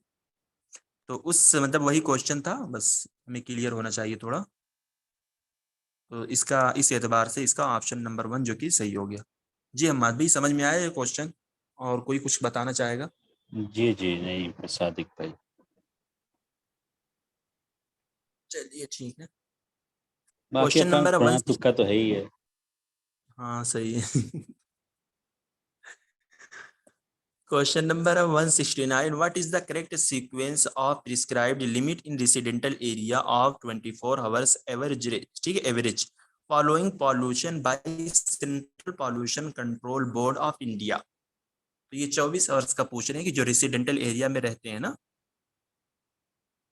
तो उस मतलब वही क्वेश्चन था, बस हमें क्लियर होना चाहिए थोड़ा। तो इसका इस एतबार से इसका ऑप्शन नंबर 1 जो कि सही हो गया। जी हम्माद भाई समझ में आया ये क्वेश्चन, और कोई कुछ बताना चाहेगा? जी जी नहीं सादिक भाई। चलिए ठीक है। बाकी क्वेश्चन अपना नंबर पढ़ना 1। तुक्का तो है ही है। हाँ सही है। Question number 169. What is the correct sequence of prescribed limit in residential area of 24 hours average? ठीक है, average following pollution by Central Pollution Control Board of India। तो ये 24 आवर्स का पूछ रहे हैं कि जो रेसिडेंटल एरिया में रहते हैं ना,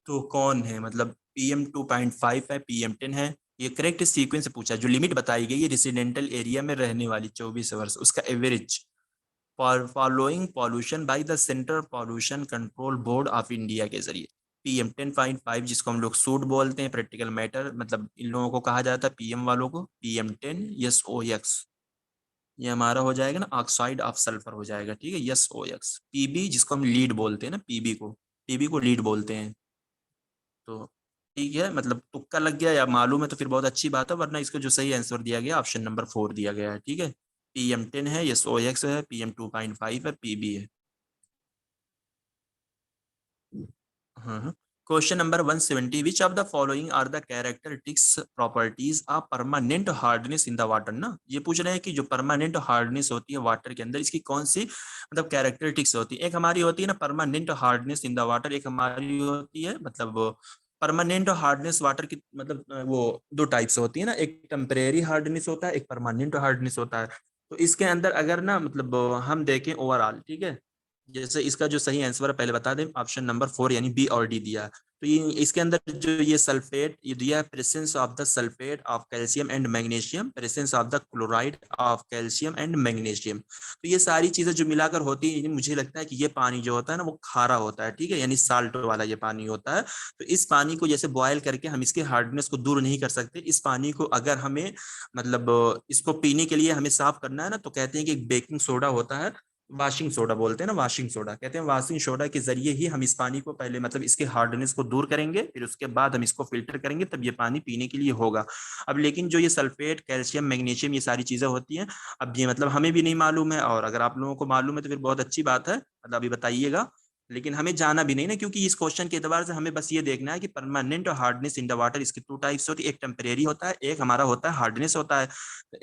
तो कौन है, मतलब PM 2.5 है, PM 10 है। ये करेक्ट सीक्वेंस पूछा, जो लिमिट बताई गई है रेसिडेंटल एरिया में रहने वाली 24 आवर्स, उसका average following pollution by the central pollution control board of India के जरिए। PM 10.5 जिसको हम लोग सूट बोलते हैं, प्रैक्टिकल मैटर, मतलब इन लोगों को कहा जाता है PM वालों को, PM 10 SOX। ये हमारा हो जाएगा ना, ऑक्साइड ऑफ सल्फर हो जाएगा, ठीक है, SOX। PB जिसको हम लीड बोलते हैं ना, PB को लीड बोलते हैं। तो ठीक है, मतलब तुक्का लग गया या मालूम है तो फिर बहुत अच्छी बात है, वरना इसका जो सही आंसर दिया गया ऑप्शन नंबर 4 दिया गया है, ठीक है। PM 10 है, SOX है, PM 2.5 है, PB है। हाँ। Question number 170। Which of the following are the characteristics properties of permanent hardness in the water ना, ये पूछ रहे हैं कि जो परमानेंट हार्डनेस होती है वाटर के अंदर, इसकी कौन सी मतलब कैरेक्टरिस्टिक्स होती है। एक हमारी होती है ना permanent hardness in the water, एक हमारी होती है मतलब परमानेंट हार्डनेस वाटर की, मतलब वो दो टाइप्स होती है ना, एक टेम्परेरी हार्डनेस होता है, एक परमानेंट हार्डनेस होता है। तो इसके अंदर अगर ना मतलब हम देखें ओवरऑल, ठीक है, जैसे इसका जो सही आंसर है पहले बता दें, ऑप्शन नंबर 4 यानी B और D दिया है। तो ये इसके अंदर जो ये सल्फेट ये दिया है, presence of the sulphate of calcium and magnesium, presence of the chloride of calcium and magnesium. तो ये सारी चीजें जो मिलाकर होती है, मुझे लगता है कि ये पानी जो होता है ना वो खारा होता है, ठीक है, यानी साल्ट वाला ये पानी होता है। तो इस पानी को जैसे बॉयल करके हम इसके हार्डनेस को दूर नहीं कर सकते। इस पानी को अगर हमें मतलब इसको पीने के लिए हमें साफ करना है ना, तो कहते हैं कि एक बेकिंग सोडा होता है, वाशिंग सोडा बोलते हैं ना, वाशिंग सोडा कहते हैं, वाशिंग सोडा के जरिए ही हम इस पानी को पहले मतलब इसके हार्डनेस को दूर करेंगे, फिर उसके बाद हम इसको फिल्टर करेंगे, तब ये पानी पीने के लिए होगा। अब लेकिन जो ये सल्फेट कैल्शियम मैग्नीशियम ये सारी चीजें होती हैं, अब ये मतलब हमें भी नहीं मालूम है, और अगर आप लोगों को मालूम है तो फिर बहुत अच्छी बात है, मतलब अभी बताइएगा। लेकिन हमें जाना भी नहीं ना, क्योंकि इस क्वेश्चन के एतबार से हमें बस ये देखना है कि permanent hardness in the water इसके 2 टाइप्स होती है, एक टेम्परेरी होता है, एक हमारा होता है हार्डनेस होता है,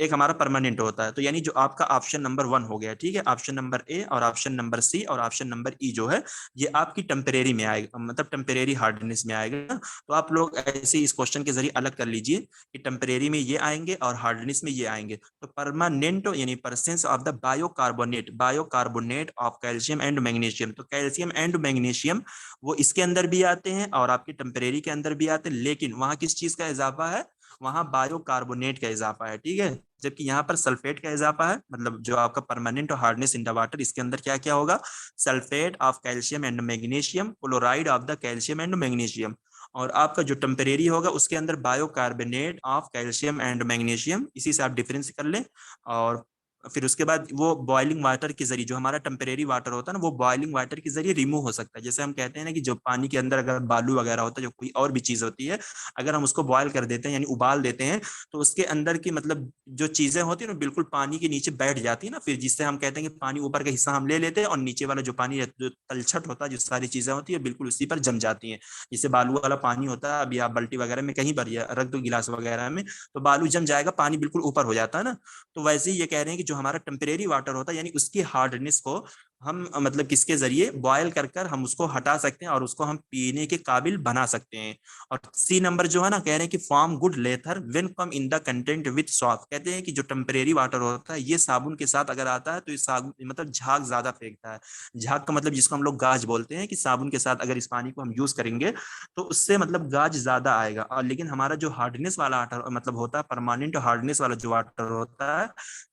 एक हमारा परमानेंट होता है। तो यानी जो आपका ऑप्शन नंबर 1 हो गया, ठीक है, ऑप्शन नंबर A और ऑप्शन नंबर C और ऑप्शन नंबर E जो है ये आपकी टेम्परेरी में आएगा, मतलब टेम्परेरी हार्डनेस में आएगा। तो आप लोग ऐसे इस क्वेश्चन के जरिए अलग कर लीजिए कि टेम्परेरी में ये आएंगे और हार्डनेस में ये आएंगे। तो परमानेंट यानी presence of the bicarbonate of calcium and magnesium. तो कैल्शियम एंड मैग्नीशियम वो इसके अंदर भी आते हैं और आपके टेम्परेरी के अंदर भी आते हैं, लेकिन वहां किस चीज का इजाफा है, वहां बायोकार्बोनेट का इजाफा है, ठीक है, जबकि यहाँ पर सल्फेट का इजाफा है। मतलब जो आपका permanent hardness in the water, इसके अंदर क्या क्या होगा, sulphate of calcium and magnesium, chloride of the calcium and magnesium. और आपका जो टेम्परेरी होगा उसके अंदर bicarbonate of calcium and magnesium, इसी से आप डिफरेंस कर लें। और फिर उसके बाद वो बॉइलिंग वाटर के जरिए, जो हमारा टेम्परेरी वाटर होता है ना, वो बॉइलिंग वाटर के जरिए रिमूव हो सकता है। जैसे हम कहते हैं ना कि जो पानी के अंदर अगर बालू वगैरह होता है, जो कोई और भी चीज होती है, अगर हम उसको बॉयल कर देते हैं यानी उबाल देते हैं, तो उसके अंदर की मतलब जो चीजें होती है ना बिल्कुल पानी के नीचे बैठ जाती है ना, फिर जिससे हम कहते हैं कि पानी ऊपर का हिस्सा हम ले लेते हैं और नीचे वाला जो पानी जो तलछट होता है, जो सारी चीजें होती है बिल्कुल उसी पर जम जाती है। जैसे बालू वाला पानी होता है, अभी आप बाल्टी वगैरह में कहीं पर रख दो गिलास वगैरह में, तो बालू जम जाएगा, पानी बिल्कुल ऊपर हो जाता है ना। तो वैसे ही ये कह रहे हैं कि जो हमारा टेम्परेरी वाटर होता है यानी उसकी हार्डनेस को हम मतलब किसके जरिए बॉयल कर कर हम उसको हटा सकते हैं और उसको हम पीने के काबिल बना सकते हैं। और सी नंबर जो है ना, कह रहे हैं कि form good लेथर when come in the content with soft. कहते हैं कि जो टेम्परेरी वाटर होता है ये साबुन के साथ अगर आता है तो इस साबुन मतलब झाग ज्यादा फेंकता है। झाग का मतलब जिसको हम लोग गाज बोलते हैं, कि साबुन के साथ अगर इस पानी को हम यूज करेंगे तो उससे मतलब गाज ज्यादा आएगा। और लेकिन हमारा जो हार्डनेस वाला वाटर मतलब होता है, परमानेंट हार्डनेस वाला जो वाटर होता है,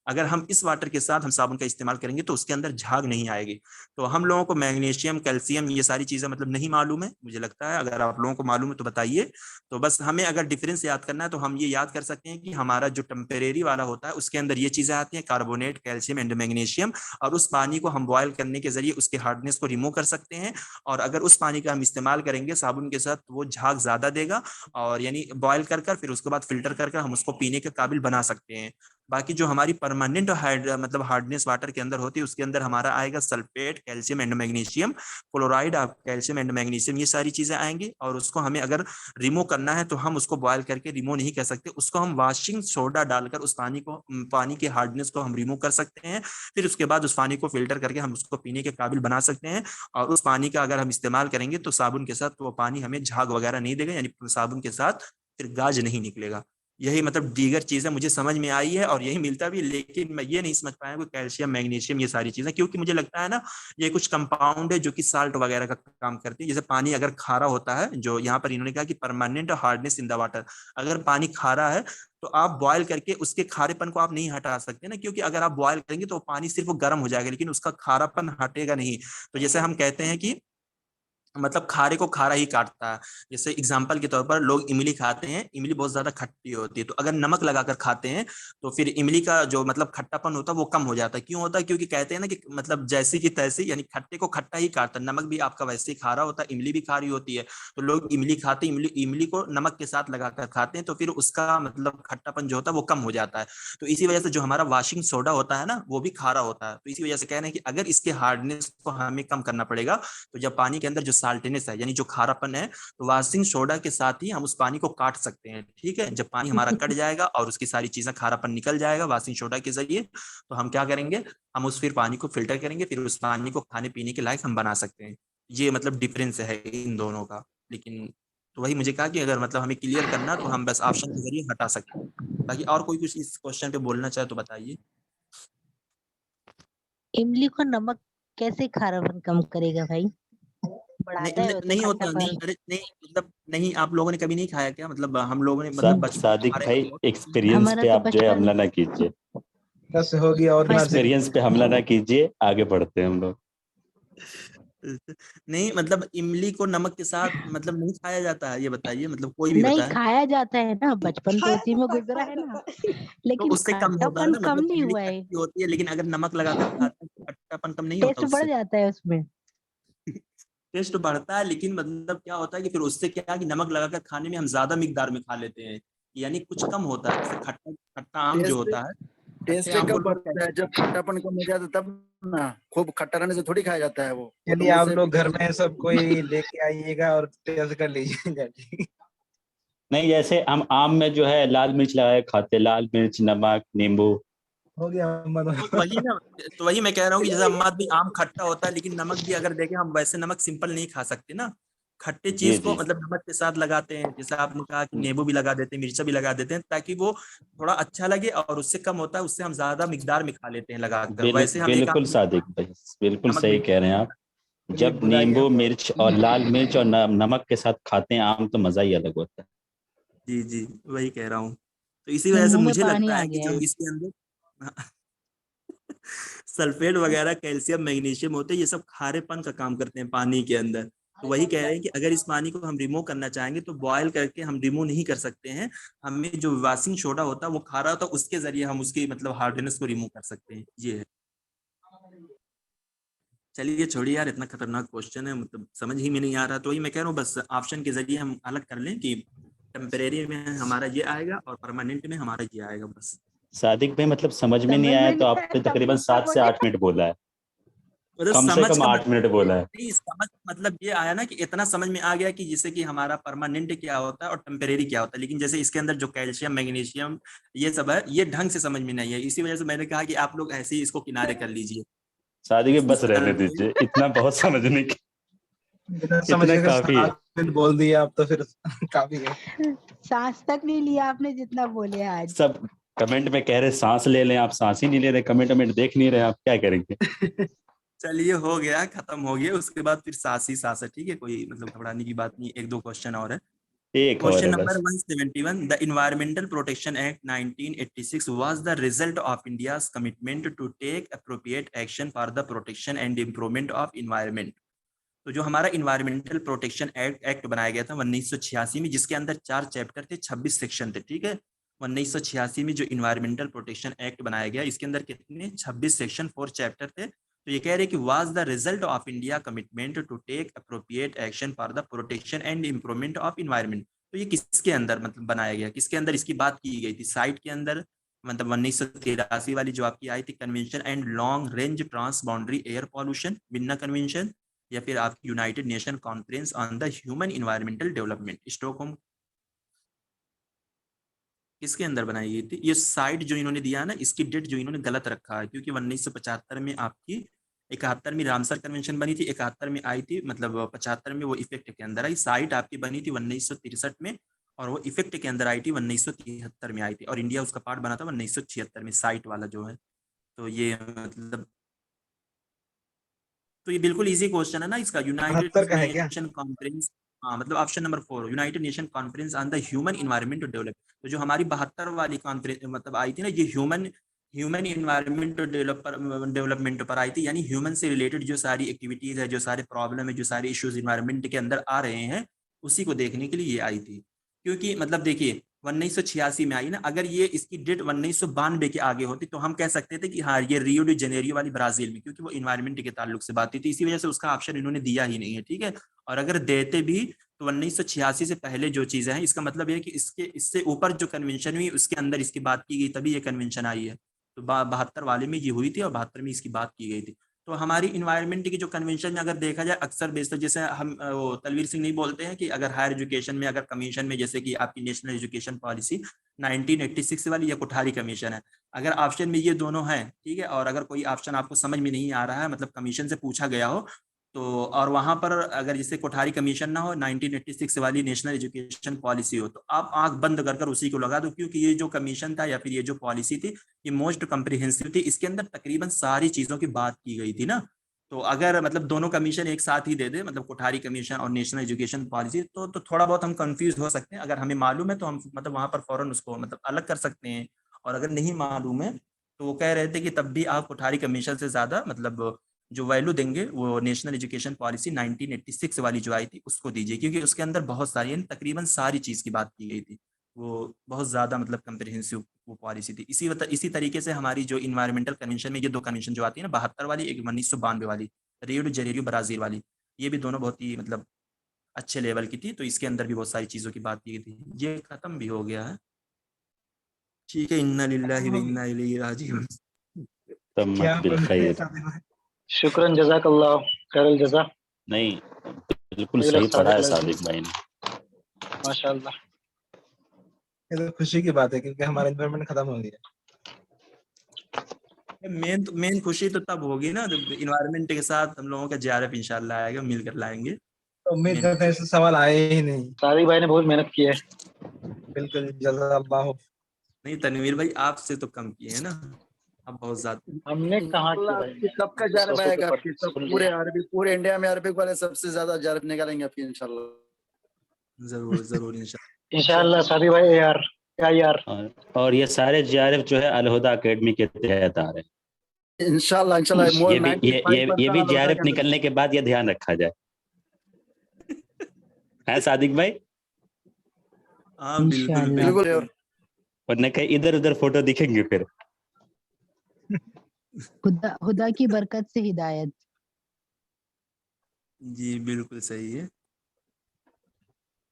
अगर हम इस वाटर के साथ हम साबुन का इस्तेमाल करेंगे तो उसके अंदर झाग नहीं आएगी। तो हम लोगों को मैग्नीशियम, कैल्शियम, ये सारी चीजें मतलब नहीं मालूम है, मुझे लगता है अगर आप लोगों को मालूम है तो बताइए। तो बस हमें अगर डिफरेंस याद करना है तो हम ये याद कर सकते हैं कि हमारा जो टेम्परेरी वाला होता है उसके अंदर ये चीजें आती हैं, कार्बोनेट, कैल्शियम एंड मैग्नीशियम, और उस पानी को हम बॉयल करने के जरिए उसके हार्डनेस को रिमूव कर सकते हैं। और अगर उस पानी का हम इस्तेमाल करेंगे साबुन के साथ तो वो झाग ज्यादा देगा, और यानी बॉयल कर कर फिर उसके बाद फिल्टर कर कर हम उसको पीने के काबिल बना सकते हैं। बाकी जो हमारी परमानेंट मतलब हार्डनेस वाटर के अंदर होती है उसके अंदर हमारा आएगा sulphate, calcium and magnesium, chloride of calcium and magnesium, ये सारी चीजें आएंगी। और उसको हमें अगर रिमूव करना है तो हम उसको बॉयल करके रिमूव नहीं कर सकते, उसको हम वॉशिंग सोडा डालकर उस पानी के हार्डनेस को हम रिमूव कर सकते हैं। फिर उसके बाद उस पानी को फिल्टर करके हम उसको पीने के काबिल बना सकते हैं। और उस पानी का अगर हम इस्तेमाल करेंगे तो साबुन के साथ वो पानी हमें झाग वगैरह नहीं देगा, यानी साबुन के साथ फिर गाज नहीं निकलेगा। यही मतलब दीगर चीजें मुझे समझ में आई है और यही मिलता भी, लेकिन मैं ये नहीं समझ पाया कोई कैल्शियम, मैग्नीशियम, ये सारी चीजें, क्योंकि मुझे लगता है ना ये कुछ कंपाउंड है जो कि साल्ट वगैरह का काम करती है। जैसे पानी अगर खारा होता है, जो यहाँ पर इन्होंने कहा कि permanent hardness in the water, अगर पानी खारा है तो आप बॉयल करके उसके खारेपन को आप नहीं हटा सकते ना, क्योंकि अगर आप बॉयल करेंगे तो पानी सिर्फ गर्म हो जाएगा लेकिन उसका खारापन हटेगा नहीं। तो जैसे हम कहते हैं कि मतलब खारे को खारा ही काटता है। जैसे एग्जाम्पल के तौर पर लोग इमली खाते हैं, इमली बहुत ज्यादा खट्टी होती है, तो अगर नमक लगाकर खाते हैं तो फिर इमली का जो मतलब खट्टापन होता है वो कम हो जाता है। क्यों होता है? क्योंकि कहते हैं ना कि मतलब जैसी की तैसी, यानी खट्टे को खट्टा ही काटता है। नमक भी आपका वैसे ही खारा होता है, इमली भी खारी होती है, तो लोग इमली खाते हैं, इमली को नमक के साथ लगाकर खाते हैं, तो फिर उसका मतलब खट्टापन जो होता है वो कम हो जाता है। तो इसी वजह से जो हमारा वॉशिंग सोडा होता है ना वो भी खारा होता है। तो इसी वजह से कह रहे हैं कि अगर इसके हार्डनेस को हमें कम करना पड़ेगा तो जब पानी के अंदर जो साल्टिनेस है यानी जो खारापन है, तो वॉशिंग सोडा के साथ ही हम उस पानी को काट सकते हैं। ठीक है, जब पानी हमारा कट जाएगा और उसकी सारी चीजें खारापन निकल जाएगा वॉशिंग सोडा के जरिए, तो हम क्या करेंगे, हम उस फिर पानी को फिल्टर करेंगे, फिर उस पानी को खाने पीने के लायक हम बना सकते हैं। ये मतलब डिफरेंस है इन दोनों का। लेकिन तो वही मुझे कहा कि अगर मतलब हमें क्लियर करना तो हम बस ऑप्शन के जरिए हटा सकते हैं। बाकी और कोई कुछ इस क्वेश्चन पे बोलना चाहे तो बताइए। इमली को नमक कैसे खारापन कम करेगा भाई? बढ़ाता है वो तो नहीं होता, नहीं, खट्टापन। अरे नहीं मतलब नहीं, आप लोगों ने कभी नहीं खाया क्या? मतलब हम लोगों ने मतलब सब बचपन सादिक हमारे भाई, हम एक्सपीरियंस हमारा पे तो आप जो है बचपन हमला ना कीजिए, बस हो गया और ना एक्सपीरियंस पे हमला ना कीजिए, आगे बढ़ते हैं हम लोग। नहीं मतलब इमली को नमक के साथ मतलब नहीं खाया जाता है, ये बताइए, मतलब कोई भी नहीं बताए। खाया जाता है ना, बचपन तो खाया उसी में जाता है, गुजरा खाया है ना, जाता है। तो लेकिन उससे कम होता है खट्टापन ना, कम मतलब नहीं इमली हुआ है, खट्टी होती है लेकिन अगर नमक लगाकर खाते हैं तो खट्टापन कम नहीं होता टेस्ट बढ़ उससे। जाता है उसमें। टेस्ट बढ़ता है लेकिन मतलब क्या होता है कि फिर उससे क्या है कि नमक लगाकर खाने में हम ज्यादा मिकदार में खा लेते हैं, यानी कुछ कम होता है। जैसे खट्टा खट्टा आम जो टेस्ट होता है, खट्टे टेस्ट आम को कब लोग बढ़ता है जब खट्टापन कम हो जाता है तब ना। खूब खट्टा रहने से थोड़ी खाया जाता है वो तो चलिए मुंह आप से लोग घर में सब कोई लेके आइएगा और टेस्ट कर लीजिएगा। नहीं, जैसे हम आम में जो है लाल मिर्च लगा के खाते, लाल मिर्च, नमक, नींबू। हो गया तो वही ना, तो वही मैं कह रहा हूँ कि जैसे अम्मा भी आम खट्टा होता है लेकिन नमक भी अगर देखें हम वैसे नमक सिंपल नहीं खा सकते ना, खट्टे जी चीज को जी। मतलब नमक के साथ लगाते हैं। जैसे आपने कहा कि नींबू भी लगा देते हैं, मिर्चा भी लगा देते हैं ताकि वो थोड़ा अच्छा लगे, और उससे कम होता है उससे हम ज्यादा मिकदार में खा लेते हैं लगाकर। वैसे हम एक बिल्कुल आम सादिक भाई, बिल्कुल नमक सही भी, कह रहे हैं आप। चलिए जब बुराई नींबू, हम मिर्च और लाल मिर्च और नमक के साथ खाते हैं आम, तो मजा ही अलग होता है। जी जी, वही कह रहा हूँ। तो इसी मेरे वजह से मुंह में मुझे पानी लगता आ है कि गया जो है। इसके अंदर सल्फेट वगैरह, कैल्शियम, मैग्नीशियम होते हैं, ये सब खारेपन का काम करते हैं पानी के अंदर। तो वही कह रहे हैं कि अगर इस पानी को हम रिमूव करना चाहेंगे तो बॉयल करके हम रिमूव नहीं कर सकते हैं। हमें जो वॉशिंग सोडा होता है वो खारा होता है, उसके जरिए हम उसकी मतलब हार्डनेस को रिमूव कर सकते हैं। ये है। चलिए छोड़िए यार, इतना खतरनाक क्वेश्चन है, मतलब समझ ही में नहीं आ रहा। तो वही मैं कह रहा हूँ, बस ऑप्शन के जरिए हम अलग कर लें कि टेम्परेरी में हमारा ये आएगा और परमानेंट में हमारा ये आएगा बस। सादिक भाई मतलब समझ में नहीं समझ आया में तो नहीं आया आपने तब तकरीबन भी 7 सब से हो 8 मिनट बोला है, मतलब कम से समझ कम का 8 मिनट बोला है। नहीं, समझ मतलब ये आया ना कि इतना समझ में आ गया कि जैसे कि हमारा परमानेंट क्या होता है और टेम्परेरी क्या होता है, लेकिन जैसे इसके अंदर जो कैल्शियम, मैग्नीशियम ये सब है, ये ढंग से समझ में नहीं है। इसी वजह से मैंने कहा कि आप लोग ऐसे ही इसको किनारे कर लीजिए। सादिक भाई बस रहने सल्फेट, दीजिए, इतना बहुत समझने की, बिना समझ इतना के काफी है। 7 मिनट बोल दिया आप तो फिर काफी है। सांस तक नहीं लिया आपने जितना बोले आज। सब कमेंट में कह रहे सांस ले लें, आप सांस ही नहीं ले रहे, कमेंट देख नहीं रहे, आप क्या करेंगे? चलिए हो गया, खत्म हो गया। उसके बाद फिर सांस ही सांस है, ठीक है, कोई मतलब घबराने की बात नहीं। एक दो क्वेश्चन और है। एक और क्वेश्चन है नंबर बस। 171, the environmental protection act 1986 was the result of India's commitment to take appropriate action for the protection and improvement of environment। तो जो हमारा इन्वायरमेंटल प्रोटेक्शन एक्ट बनाया गया था 1986 में, जिसके अंदर 4 चैप्टर थे, 26 सेक्शन थे, ठीक है। 1986 में जो इन्वायरमेंटल प्रोटेक्शन एक्ट बनाया गया, इसके अंदर कितने 26 सेक्शन, 4 चैप्टर थे। तो ये कह रहे कि was the result of India commitment to take appropriate action for the protection and improvement of environment. तो ये किसके अंदर मतलब बनाया गया, किसके अंदर इसकी बात की गई थी? साइट के अंदर, मतलब 1983 वाली जो आपकी आई थी convention and long range trans boundary air pollution, Vienna convention, या फिर आपकी United Nation conference on the human environmental development, Stockholm, किसके अंदर बनाई गई थी? ये साइट जो इन्होंने दिया है ना, इसकी डेट जो इन्होंने गलत रखा है, क्योंकि 1975 में आपकी 71 में रामसर कन्वेंशन बनी थी, 71 में आई थी, मतलब 75 में वो इफेक्ट के अंदर आई। साइट आपकी बनी थी 1963 में और वो इफेक्ट के अंदर आई थी 1973 में आई थी, और इंडिया उसका पार्ट बना था 1976 में, साइट वाला जो है। तो ये मतलब, तो ये बिल्कुल इजी क्वेश्चन है ना इसका। यूनाइटेड 72 का है क्या? नेशन कॉन्फ्रेंस, हाँ मतलब option number 4, United Nation conference on the human environment to develop. तो जो हमारी 72 वाली कॉन्फ्रेंस मतलब आई थी ना, ये ह्यूमन ह्यूमन इन्वायरमेंट डेवलपमेंट पर आई थी, यानी ह्यूमन से रिलेटेड जो सारी एक्टिविटीज है, जो सारे प्रॉब्लम है, जो सारे इश्यूज इन्वायरमेंट के अंदर आ रहे हैं, उसी को देखने के लिए ये आई थी। क्योंकि मतलब देखिए 1986 में आई ना, अगर ये इसकी डेट 1992 के आगे होती तो हम कह सकते थे कि हाँ ये रियो डी जेनेरियो वाली ब्राजील में, क्योंकि वो इन्वायरमेंट के ताल्लुक से बात थी, इसी वजह से उसका ऑप्शन इन्होंने दिया ही नहीं है, ठीक है। और अगर देते भी तो 1986 से पहले जो चीजें हैं, इसका मतलब है कि इसके इससे ऊपर जो कन्वेंशन हुई उसके अंदर इसकी बात की गई, तभी ये कन्वेंशन आई है। तो 72 वाले में ये हुई थी और 72 में इसकी बात की गई थी। तो हमारी इन्वायरमेंट की जो कन्वेंशन में अगर देखा जाए, अक्सर बेशतर जैसे हम वो तलवीर सिंह नहीं बोलते हैं कि अगर हायर एजुकेशन में, अगर कमीशन में, जैसे कि आपकी नेशनल एजुकेशन पॉलिसी 1986 वाली या कोठारी कमीशन है, अगर ऑप्शन में ये दोनों हैं, ठीक है, और अगर कोई ऑप्शन आपको समझ में नहीं आ रहा है, मतलब कमीशन से पूछा गया हो, तो और वहां पर अगर जैसे कोठारी कमीशन ना हो, 1986 वाली नेशनल एजुकेशन पॉलिसी हो, तो आप आंख बंद कर उसी को लगा दो, क्योंकि ये जो कमीशन था या फिर ये जो पॉलिसी थी, ये मोस्ट कम्प्रिहेंसिव थी। इसके अंदर तकरीबन सारी चीजों की बात की गई थी ना। तो अगर मतलब दोनों कमीशन एक साथ ही दे दे, मतलब कोठारी कमीशन और नेशनल एजुकेशन पॉलिसी, तो थोड़ा बहुत हम कंफ्यूज हो सकते हैं। अगर हमें मालूम है तो हम मतलब वहां पर फौरन उसको मतलब अलग कर सकते हैं, और अगर नहीं मालूम है तो वो कह रहे थे कि तब भी आप कोठारी कमीशन से ज्यादा मतलब जो वैल्यू देंगे वो नेशनल एजुकेशन पॉलिसी 1986 वाली जो आई थी उसको दीजिए, क्योंकि उसके अंदर बहुत सारी यानी तकरीबन सारी चीज की बात की गई थी। वो बहुत ज्यादा मतलब कम्प्रिहेंसिव वो पॉलिसी थी। इसी तरीके से हमारी जो इन्वायरमेंटल कन्वेंशन में ये दो कन्वेंशन जो आती है ना, 72 वाली, एक 1992 वाली, रियो डी जेनेरियो ब्राजील वाली, ये भी दोनों बहुत ही मतलब अच्छे लेवल की थी। तो इसके अंदर भी बहुत सारी चीजों की बात की गई थी। ये खत्म भी हो गया है, ठीक है। इन्ना लिल्लाहि व इन्ना इलैहि राजिऊन। तब क्या मत बोल रहे हैं बिलखैर। सादिक भाई? शुक्रन जज़ाकल्लाह खैरुल जज़ा। नहीं, बिल्कुल ये सही लोग पढ़ा सादिक है लाइफ सादिक भाई ने। माशाल्लाह। ये तो खुशी की बात है क्योंकि हमारा एनवायरनमेंट खत्म हो गया। मेन खुशी तो तब होगी ना जब इन्वायरमेंट के साथ हम लोगों का जेआरएफ इंशाल्लाह आएगा, मिलकर लाएंगे। तो उम्मीद मेन करते हैं ऐसे सवाल आए ही नहीं। सादिक भाई ने बहुत मेहनत की है। बिल्कुल जज़ाकल्लाह। नहीं, तनवीर भाई आपसे तो कम किए हैं ना, अब बहुत ज्यादा। हमने कहाँ की इंशाल्लाह भाई, आपकी सबका जारब 100 आएगा, पे आपकी सब सुन पूरे लिया। अरबी, पूरे इंडिया में अरबिक वाले सबसे ज्यादा जारब निकालेंगे आपकी इंशाल्लाह। जरूर जरूर इंशाल्लाह। इंशाल्लाह सादी भाई यार क्या यार। और ये सारे JRF जो है अलहुदा एकेडमी के तहत आ रहे हैं। इंशाल्लाह इंशाल्लाह मोर ये भी 95% JRF निकलने के बाद ये ध्यान रखा जाए है सादिक भाई, हाँ बिल्कुल इंशाल्लाह। बिल्कुल बिल्कुल। वरना कहीं इधर उधर फोटो दिखेंगे फिर। खुदा की बरकत से हिदायत। जी बिल्कुल सही है।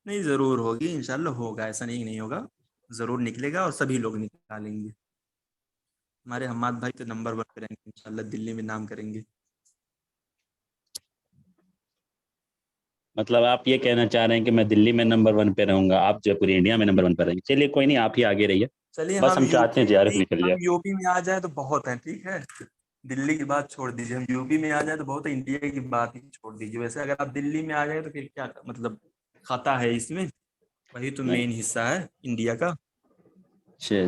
नहीं जरूर होगी, इंशाल्लाह होगा, ऐसा नहीं नहीं होगा, जरूर निकलेगा और सभी लोग निकालेंगे। हमारे हम्माद भाई तो नंबर 1 पे रहेंगे इंशाल्लाह, दिल्ली में नाम करेंगे। मतलब आप ये कहना चाह रहे हैं कि मैं दिल्ली में नंबर 1 पे रहूंगा, आप जो पूरी इंडिया में नंबर 1 पे रहेंगे। चलिए कोई नहीं, आप ही आगे रहिए, चलिए बस हम चाहते हैं JRF निकल जाए। हम यूपी में आ जाए तो बहुत है, ठीक है। दिल्ली की बात छोड़ दीजिए, हम यूपी में आ जाए तो बहुत है, इंडिया की बात ही छोड़ दीजिए। वैसे अगर आप दिल्ली में आ जाए तो फिर क्या मतलब खाता है इसमें, वही तो नहीं, मेन हिस्सा है इंडिया का। चलिए